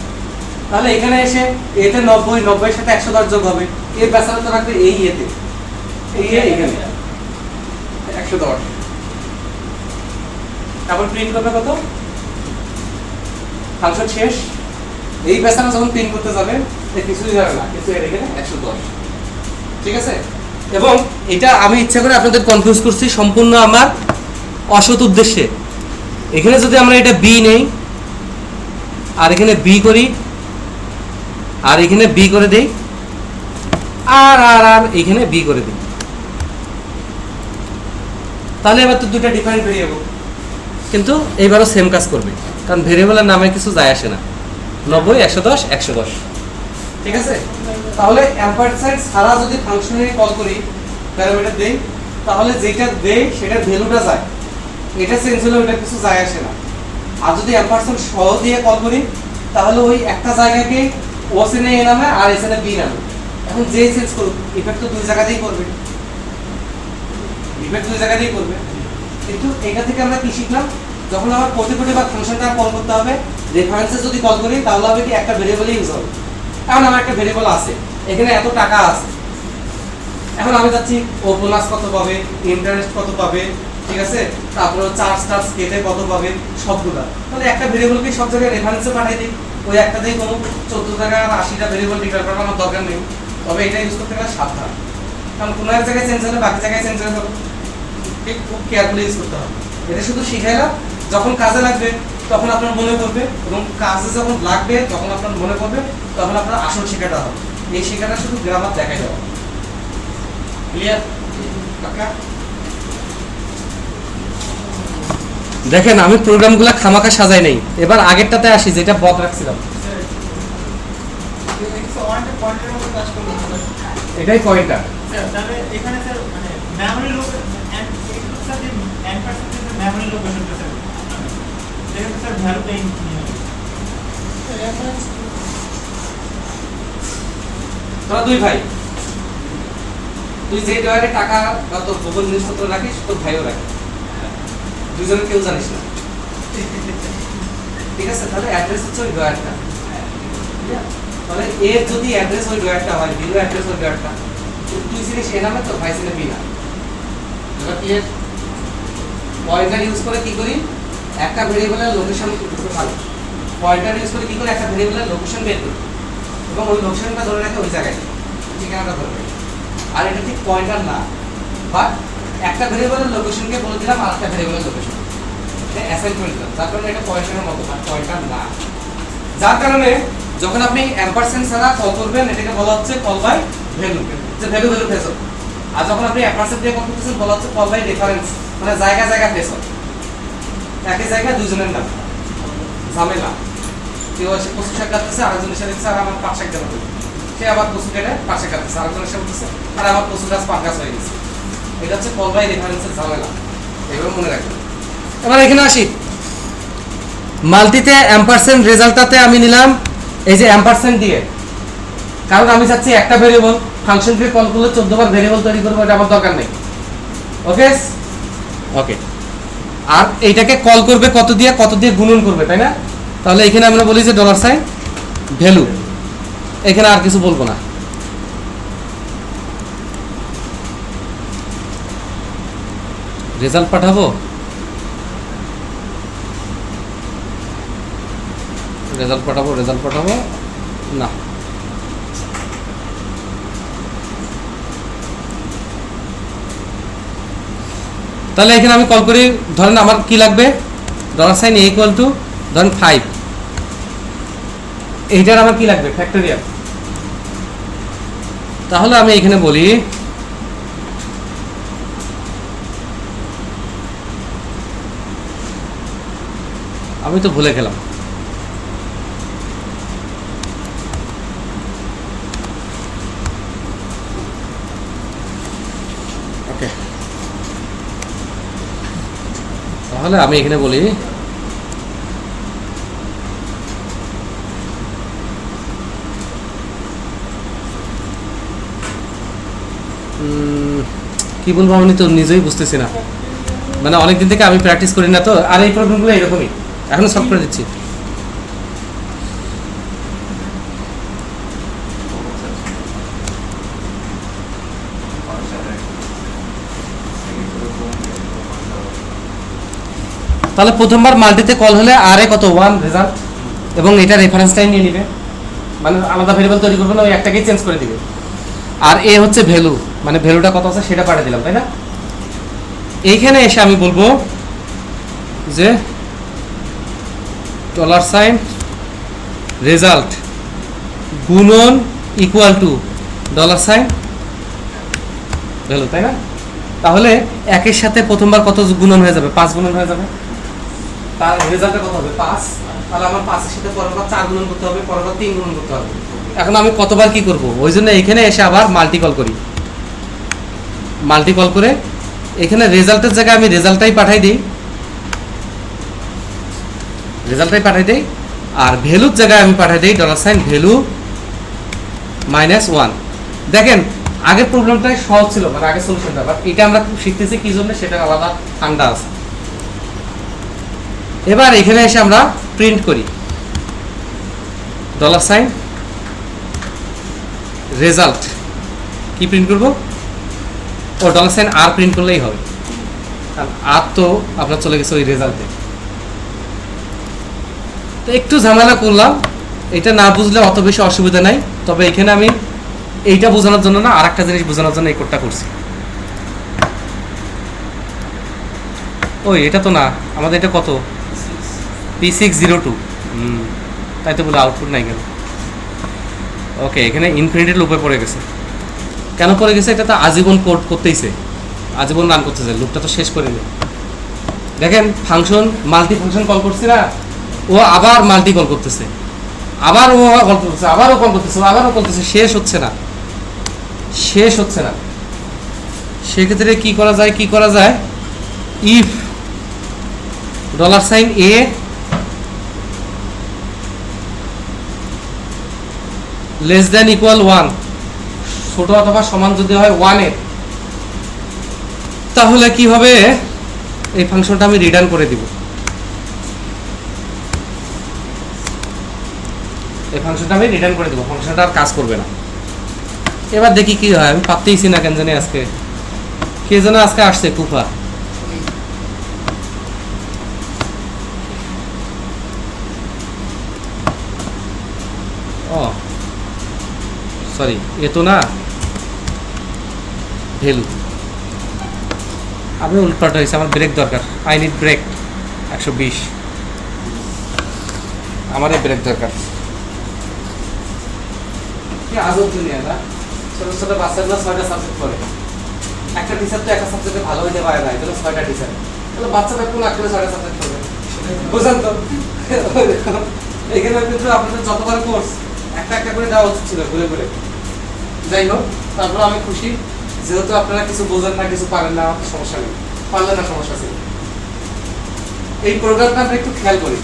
তাহলে এখানে এসে এতে 90, 90 এর সাথে 110 যোগ হবে, এর বেসারে তো রাখবে এই এতে, এই এখানে 110। তারপর প্রিন্ট করবে কত, ফাংশন শেষ। এই বেসারে যখন প্রিন্ট করতে যাবে কিছুই যাবে না, কিন্তু এর এখানে 110। ঠিক আছে? এবং এটা আমি ইচ্ছা করে আপনাদের কনফিউজ করছি সম্পূর্ণ আমার অসৎ উদ্দেশ্যে। এখানে যদি আমরা এটা বি নেই আর এখানে বি করি আর এখানে বি করে দেই আর আর আর এখানে বি করে দিই, তাহলে এবার তো দুটো ডিফারেন্ট ভেরিয়েবল, কিন্তু এইবারও সেম কাজ করবে, কারণ ভেরিয়েবলের নামে কিছু যায় আসে না। 90, 110, 110। ঠিক আছে? তাহলে অ্যাম্পারস্যান্ড ছাড়া যদি ফাংশনে কল করি, প্যারামিটার দেই, তাহলে যেটা দেই সেটার ভ্যালুটা যায়, এটা চেঞ্জ হলে ওটা কিছু যায় আসে না। আর যদি অ্যাম্পারস্যান্ড সহ দিয়ে কল করি, তাহলে ওই একটা জায়গাকে ওসেনে এ নামে আর এসএনে বি নামে। এখন যেই চেঞ্জ করুক, ইফেক্ট তো দুই জায়গাতেই করবে, ইফেক্ট দুই জায়গাতেই করবে। কিন্তু এটা থেকে আমরা কি শিখলাম, যখন আমার প্রতিবার ফাংশনটা কল করতে হবে, রেফারেন্সে যদি কল করি তাহলে হবে কি একটা ভেরিয়েবলই ইউজ হবে। কারণ আমার একটা ভেরিয়েবল আছে, এখানে এত টাকা আছে, এখন আমি যাচ্ছি ও বোনাস কত পাবে, ইন্টারেস্ট কত পাবে, ঠিক আছে, তারপরে চার্জ টার্জ কেটে কত পাবে সবগুলা, তাহলে একটা ভেরিয়েবলকে সব জায়গায় রেফারেন্সে পাঠিয়ে দিই, ওই একটাতেই কোনো 14 টাকা আর 80টা ভেরিয়েবল ডিক্লেয়ার করার আমার দরকার নেই। তবে এটা ইউজ করতে গেলে সাবধান, কারণ কোনো এক জায়গায় চেঞ্জ হলে বাকি জায়গায় চেঞ্জ হয়ে যাবে, ঠিক খুব কেয়ারফুলি ইউজ করতে হবে। এটা শুধু শিখাইলাম, যখন কাজে লাগবে তখন আপনার মনে করবে, এবং কাজে যখন লাগবে তখন আপনার মনে করবে, তখন আপনার আসল শেখাটা হবে। এই শেখাটা শুধু গ্রামার দেখাই দেওয়া। ক্লিয়ার? দেখেন আমি প্রোগ্রামগুলো খামাখা সাজাই নাই, এবার আগেরটাতে আসি যেটা বদ রাখছিলাম, এটাই পয়েন্টার। তাহলে এখানে স্যার মানে মেমরি লোকেশন এন্ড স্যার যে এন্ড মেমরি লোকেশনটা স্যার দেখেন স্যার ভ্যালুটা ইন তোরা দুই ভাই, তুই যে ডয়ারে টাকা বা তোর গোপন জিনিসপত্র রাখিস তোর ভাইও রাখে, দুজনে কেউ জানিস না। ঠিক আছে? তাহলে অ্যাড্রেস হচ্ছে ওই ডয়ারটা, তাহলে এর যদি অ্যাড্রেস ওই ডয়ারটা হয়, বির অ্যাড্রেস ওই ডয়ারটা, তুই চিনিস এ নামে, তোর ভাই চিনে বি না। এবার ক্লিয়ার? পয়েন্টার ইউজ করে কি করি, একটা ভেরিয়েবলের লোকেশন ভালো, পয়েন্টার ইউজ করে কি করে একটা ভেরিয়েবলের লোকেশন বের করি এবং ওই লোকেশনটা ধরে রাখে ওই জায়গায়, ঠিকানাটা ধরে রাখে। আর এটা ঠিক পয়েন্টার না, বাট একটা ভেরিয়েবলের লোকেশনকে বলে দিলাম আর একটা ভেরিয়েবলের লোকেশন, এটা অ্যাসাইন করে দিলাম, যার কারণে এটা পয়েন্টারের মতো, বাট পয়েন্টার না। যার কারণে যখন আপনি অ্যাম্পারসেন্ড ছাড়া কল করবেন, এটাকে বলা হচ্ছে কল বাই ভ্যালু, যে ভ্যালু ভ্যালু ফেসর। আর যখন আপনি অ্যাম্পারসেন্ড দিয়ে কল করতেছেন, বলা হচ্ছে কল বাই রেফারেন্স, মানে জায়গা জায়গা ফেসর, একই জায়গায় দুজনের নাম, ঝামেলা। কেউ এসে 25 টাকা কাটতেছে, আরেকজন এসে দেখছে আর আমার 5 টাকা দেবে, সে আবার 25 কেটে 5 টাকা কাটতেছে, আরেকজন এসে বলতেছে আর আমার 25 গাছ 5 গাছ হয়ে গেছে। এটা হচ্ছে কল বাই রেফারেন্সের ঝামেলা, এভাবে মনে রাখবেন। এবার এখানে আসি, মাল্টিতে অ্যাম্পারসেন্ড রেজাল্টটাতে আমি নিলাম এই যে অ্যাম্পারসেন্ড দিয়ে, কারণ আমি চাচ্ছি একটা ভেরিয়েবল ফাংশনকে কল করলে 14 বার ভেরিয়েবল তৈরি করবো, এটা আমার দরকার নেই। ওকে ওকে, আর এইটাকে কল করবে কত দিয়ে গুণন করবে, তাই না? তাহলে এখানে আমরা বলি যে ডলার সাইন ভ্যালু, এখানে আর কিছু বলবো না। রেজাল্ট পাঠাবো, রেজাল্ট পাঠাবো না, তাহলে এখানে আমি কল করি, ধরেন আমার কি লাগবে, dollar sign a equal to ধরেন 5, এইটার আমার কি লাগবে ফ্যাক্টোরিয়াল। তাহলে আমি এখানে বলি আমি তো ভুলে গেলাম, তাহলে আমি এখানে বলি কি বলবো আমি তো নিজেই বুঝতেছি না, মানে অনেকদিন থেকে আমি প্র্যাকটিস করি না তো, আর এই প্রবলেমগুলো এরকমই এখনো সলভ করে দিচ্ছি। তাহলে প্রথমবার মাল্টিতে কল হলে আর এ কত 1 রেজাল্ট, এবং এটা রেফারেন্স টাইম নিয়ে নিবে, মানে আলাদা ভেরিয়েবল তৈরি করবে না, ওই একটাকেই চেঞ্জ করে দিবে। আর এ হচ্ছে ভ্যালু, মানে ভ্যালুটা কত আছে সেটা পাঠিয়ে দিলাম, তাই না? এইখানে এসে আমি বলবো যে $সাইন রেজাল্ট গুণন ইকুয়াল টু $সাইন ভ্যালু, তাই না? তাহলে একের সাথে প্রথমবার কত গুণন হয়ে যাবে? 5 গুণন হয়ে যাবে, তার রেজাল্টটা কত হবে? 5। তাহলে আমার 5 এর সাথে পরেরবার 4 গুণন করতে হবে, পরেরবার 3 গুণন করতে হবে। এখন আমি কতবার কি করব? ওই জন্য এখানে এসে আবার মাল্টিকল করি, মাল্টিকল করে এখানে রেজাল্টের জায়গায় আমি রেজাল্টটাই পাঠাই দিই, আর ভ্যালুর জায়গায় আমি পাঠাই দিই $সাইন ভ্যালু -1। দেখেন আগের প্রবলেমটাই সহজ ছিল, মানে আগের সলিউশনটা, বাট এটা আমরা শিখতেছি কি জন্য সেটা আলাদা ঠান্ডা আছে। এবার এখানে এসে আমরা প্রিন্ট করি $সাইন রেজাল্ট, কি প্রিন্ট করব? ও $সাইন আর প্রিন্ট করলেই হবে, কারণ আর তো আপনার চলে গেছে ওই রেজাল্টে। তো একটু ঝামেলা করলাম, এটা না বুঝলে অত বেশি অসুবিধা নাই, তবে এখানে আমি এইটা বোঝানোর জন্য না, আর একটা জিনিস বোঝানোর জন্য এই কোডটা করছি। ওই এটা তো না, আমাদের এটা কত? P602। তাই তো বলে আউটপুট নাই কেন? ওকে, এখানে ইনফিনিটি লুপে পড়ে গেছে। কেন পড়ে গেছে? এটা তো আজীবন কোড করতেইছে, আজীবন রান করতেছে, লুপটা তো শেষ করে নেই। দেখেন ফাংশন মাল্টি ফাংশন কল করছি না, ও আবার মাল্টি কল করতেছে, আবার ও কল করতেছে, আবারও কল করতেছে, আবারও করতেছে, শেষ হচ্ছে না। সেক্ষেত্রে কি করা যায়? ইফ $সাইন a লেস দেন ইকুয়াল 1, ছোট অথবা সমান যদি হয় 1 এর, তাহলে কি হবে? এই ফাংশনটা আমি রিটার্ন করে দিব, ফাংশনটা আর কাজ করবে না। এবার দেখি কি হয়, আমি পারতেইছি না কেন জানি আজকে, কে যেন আজকে আসছে কুফা। ও সরি, এ তো না ভ্যালু, আমি উল্টাটা হয়েছে, আমার ব্রেক দরকার, আই নিড ব্রেক 120, আমার এই ব্রেক দরকার। আজব দুনিয়া না, ছোট ছোট বাচ্চাগুলো 6টা সাবজেক্ট পড়ে, একটা টিচার তো একটা সাবজেক্টে ভালো হইতে পারে না, এগুলো 6টা টিচার, তাহলে বাচ্চাটা কোন আঁকলে 6টা সাবজেক্ট পড়বে? বুঝলেন তো? এখানে কিন্তু আপনাদের যতবার কোর্স একটা একটা করে দেওয়া উচিত ছিল ঘুরে ঘুরে। যাই হোক, তারপর আমি খুশি, যেহেতু আপনারা কিছু বোঝেন না, কিছু পারেন না, আমার সমস্যা নেই, পারলে না সমস্যা ছিল। এই প্রোগ্রামটা আমরা একটু খেয়াল করি,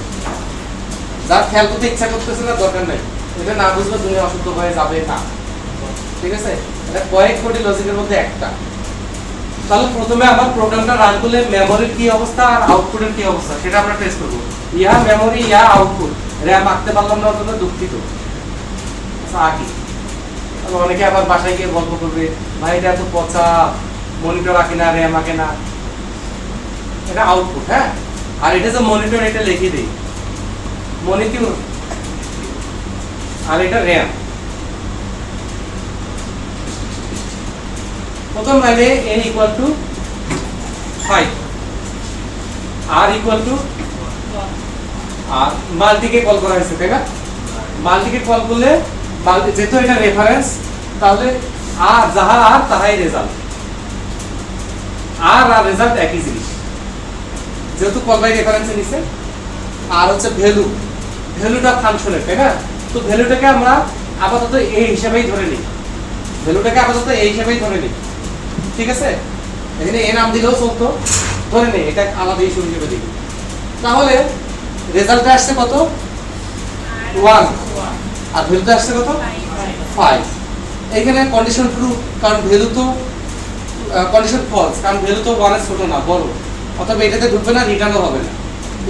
যার খেয়াল করতে ইচ্ছা করতেছে না দরকার নেই, এটা না বুঝলে দুনিয়া অশুদ্ধ হয়ে যাবে না, ঠিক আছে? এটা কয়েক কোটি লজিকের মধ্যে একটা। তাহলে প্রথমে আমার প্রোগ্রামটা রান করলে মেমোরির কি অবস্থা আর আউটপুটের কি অবস্থা সেটা আমরা টেস্ট করব। ইয়া মেমোরি, ইয়া আউটপুট, র‍্যাম আঁকতে পারলাম না জন্য দুঃখিত। আচ্ছা আঁকি, অনেকে আবার বাসায় গিয়ে গল্প করবে, ভাই এটা তো পচা, মনিটর আঁকে না, র‍্যাম আঁকে না। এটা আউটপুট, হ্যাঁ। আর এটা যে মনিটর, এটা লিখে দিই মনিটর, আর এটা র‍্যাম। প্রথম লাইনে n equal to 5, r equal to, আর মাল্টিকে কল করা হয়েছে, তাই না? মাল্টিকে কল করলে যেহেতু এটা রেফারেন্স, তাহলে আর যাহা আর তাহাই রেজাল্ট, আর রেজাল্ট একই জিনিস, যেহেতু কল বাই রেফারেন্সে নিছে। আর হচ্ছে ভ্যালু, ভ্যালুটা ফাংশনের, তাই না? তো ভ্যালুটাকে আমরা আপাতত এই হিসাবেই ধরে নিই, ঠিক আছে? এখানে এ নাম দিলেও চলতো, ধরে নেই এটা আলাদা ইস্যু হিসেবে দেখি। তাহলে রেজাল্টে আসছে কত 1 আর ভ্যালুতে আসছে কত 5। এখানে কন্ডিশন ট্রু কারণ ভ্যালু তো কন্ডিশন ফলস কারণ ভ্যালু তো 1 এর ছোট না বড়, অথবা এটাতে ঢুকবে না, রিটার্নও হবে না।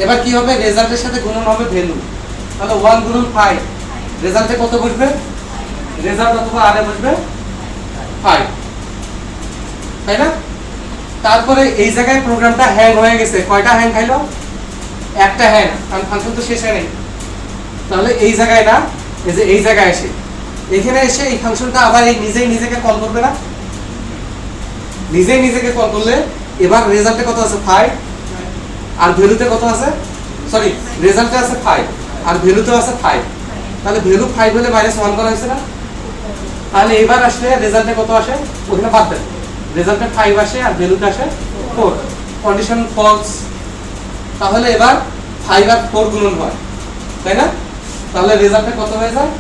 এবার কি হবে, রেজাল্টের সাথে গুণন হবে ভ্যালু, তাহলে 1 গুণন 5 রেজাল্টে কত বসবে, রেজাল্ট অথবা আর এ বসবে 5, তাই না? তারপরে এই জায়গায় প্রোগ্রামটা হ্যাং হয়ে গেছে, কয়টা হ্যাং খাইলো, একটা হ্যাং, কারণ ফাংশন তো শেষ হয় নাই। তাহলে এই জায়গায় না, এই যে এই জায়গায় এসে এখানে এসে এই ফাংশনটা আবার এই নিজেই নিজেকে কল করবে না, নিজেই নিজেকে কল করলে এবার রেজাল্টে কত আছে 5 আর ভ্যালুতে কত আছে, সরি রেজাল্টে আছে 5 আর ভ্যালুতে আছে 5, তাহলে ভ্যালু 5 হলে -1 করা হয়েছে না? তাহলে এবার আসলে রেজাল্টে কত আসে, ওখানে বাদ দেন, রেজাল্টে 5 আসে আর ভ্যালুতে আসে 4, কন্ডিশন ফলস। তাহলে এবার 5 আর 4 গুণন হয়, তাই না? তাহলে রেজাল্টে কত হয়ে যায়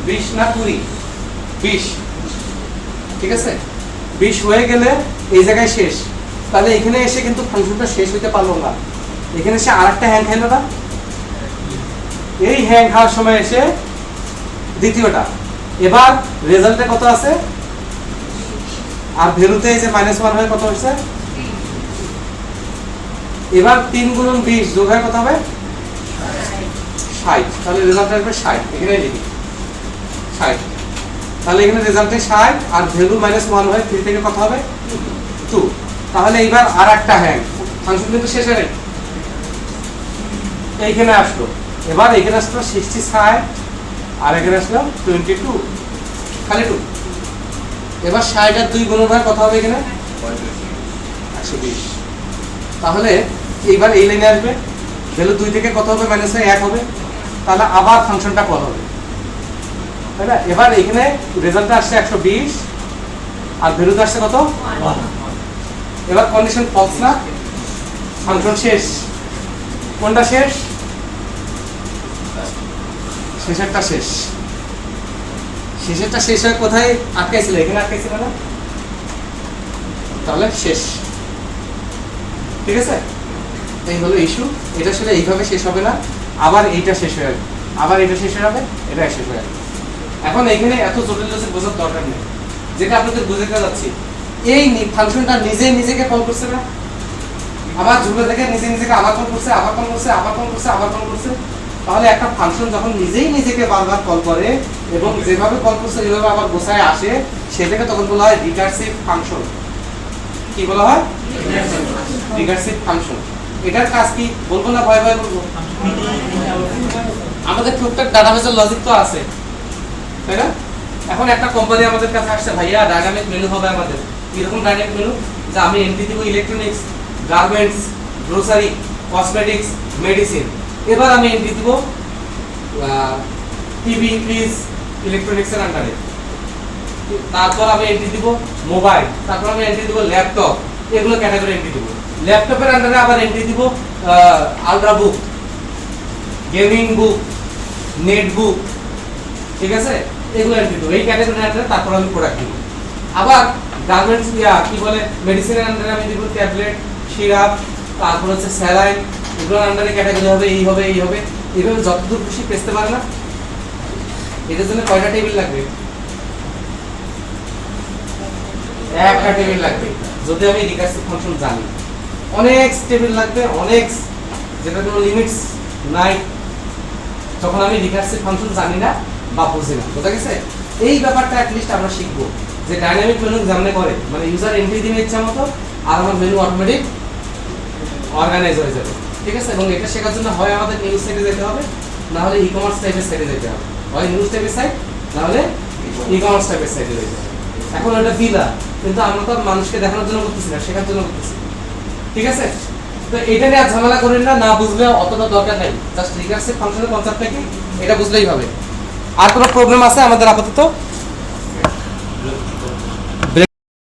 20 না 20, 20, ঠিক আছে? 20 হয়ে গেলে এই জায়গায় শেষ, তাহলে এখানে এসে কিন্তু ফাংশনটা শেষ হইতে পারলো না, এখানে এসে আরেকটা হ্যাং খাইলো না, এই হ্যাং খাওয়ার সময় এসে দ্বিতীয়টা, এবার রেজাল্টে কত আছে আর ভ্যালুতে এই যে -1 হয়ে কত হচ্ছে, এবার 3 গুণন 20 যোগ হয় কত হবে 60, তাহলে রেজাল্ট আসবে 60, এখানে লিখি 60, তাহলে এখানে রেজাল্টে 60 আর ভ্যালু -1 হয় 3 থেকে কত হবে 2, তাহলে এইবার আর একটা হ্যাং, ফাংশন কিন্তু শেষ হয় নাই, এইখানে আসলো, এবার এখানে আসলো 60 আর এখানে আসলো 22 খালি 2, এবার 60 আর 2 গুণন হয় কত হবে এখানে 120, তাহলে এইবার এই লাইনে আসবে ভ্যালু 2 থেকে কত হবে -1 হবে, তাহলে আবার ফাংশনটা কল হবে, তাই না? এবার এখানে রেজাল্টটা আসছে 120 আর ভ্যালুতে আসছে কত 1, এবার কন্ডিশন ফলস না, ফাংশন শেষ, কোনটা শেষ, শেষেরটা শেষ, শেষেরটা শেষ হয় কোথায় আটকাইছিল, এখানে আটকাইছিল না, তাহলে শেষ, ঠিক আছে? এই হলো ইস্যু, এটা আসলে এইভাবে শেষ হবে না, আবার এইটা শেষ হয়ে যাবে, আবার এটা শেষ হয়ে যাবে, এটা শেষ হয়ে যাবে। এখন এখানে এত জটিল লজিক বোঝার দরকার নেই, যেটা আপনাদের বুঝাতে যাচ্ছি, এই ফাংশনটা নিজে নিজেকে কল করছে না, আবার ঝুলে থেকে নিজে নিজেকে আবার কল করছে, আবার কল করছে, আবার কল করছে, আবার কল করছে, তাহলে একটা ফাংশন যখন নিজেই নিজেকে বারবার কল করে এবং যেভাবে কল করছে যেভাবে আবার গোছায় আসে, সেটাকে তখন বলা হয় রিকার্সিভ ফাংশন। কি বলা হয়, রিকার্সিভ ফাংশন। এটার কাজ কি বলবো না, ভয় ভয় বলবো, আমাদের টুকটাক ডাটাবেসের লজিক তো আছে, তাই না? এখন একটা কোম্পানি আমাদের কাছে আসছে, ভাইয়া ডাইনামিক মেনু হবে আমাদের, এরকম ডাইনামিক মেনু যে আমি এন্ট্রি দিব electronics, garments, grocery, cosmetics, medicine, এবার আমি এন্ট্রি দিব টিভি, ফ্রিজ, ইলেকট্রনিক্সের আন্ডারে, তারপর আমি এন্ট্রি দিব মোবাইল, তারপর আমি এন্ট্রি দিব ল্যাপটপ, এগুলো ক্যাটাগরি এন্ট্রি দিব। ল্যাপটপের আন্ডারে আবার এন্ট্রি দিব আলট্রা বুক, গেমিং বুক, নেট বুক, ঠিক আছে, এগুলো এন্ট্রি দিব এই ক্যাটাগরির আন্ডারে, তারপর আমি প্রোডাক্ট দিব। আবার গার্মেন্টস কি বলে মেডিসিনের আন্ডারে আমি দিব ট্যাবলেট, সিরাপ, তারপর হচ্ছে স্যালাইন, এগুলোর আন্ডারে ক্যাটাগরি হবে এই হবে এই হবে, এইভাবে যতদূর খুশি পেতে পারে না। এটার জন্য কয়টা টেবিল লাগবে, একটা টেবিল লাগবে, যদি আমি রিকার্সিভ ফাংশন জানি। অনেক টেবিল লাগবে, অনেক, যেটা কোনো লিমিটস নাই যখন আমি রিকার্সিভ ফাংশন জানি না বা বুঝি না, বুঝা গেছে? এই ব্যাপারটা অ্যাটলিস্ট আমরা শিখবো যে ডাইনামিক মেনু যেমনে করে, মানে ইউজার এন্ট্রি দিবে ইচ্ছা মতো আর আমার মেনু অটোমেটিক অর্গানাইজ হয়ে যাবে, ঠিক আছে? এবং এটা শেখার জন্য হয় আমাদের নিউজ সাইটে যেতে হবে, না হলে ই কমার্স টাইপের সাইটে যেতে হবে, হয় নিউজ টাইপের সাইট না হলে ই কমার্স টাইপের সাইটে যেতে হবে। এখন ওটা দিলা, কিন্তু আমরা তো মানুষকে দেখানোর জন্য করতেছি না, শেখার জন্য করতেছি, ঠিক আছে? তো এটা নিয়ে আর ঝামেলা করেন না, না বুঝলে অতটা দরকার নেই, জাস্ট রিকার্সিভ ফাংশনের কনসেপ্টটা কি এটা বুঝলেই হবে। আর কোনো প্রবলেম আছে আমাদের আপাতত?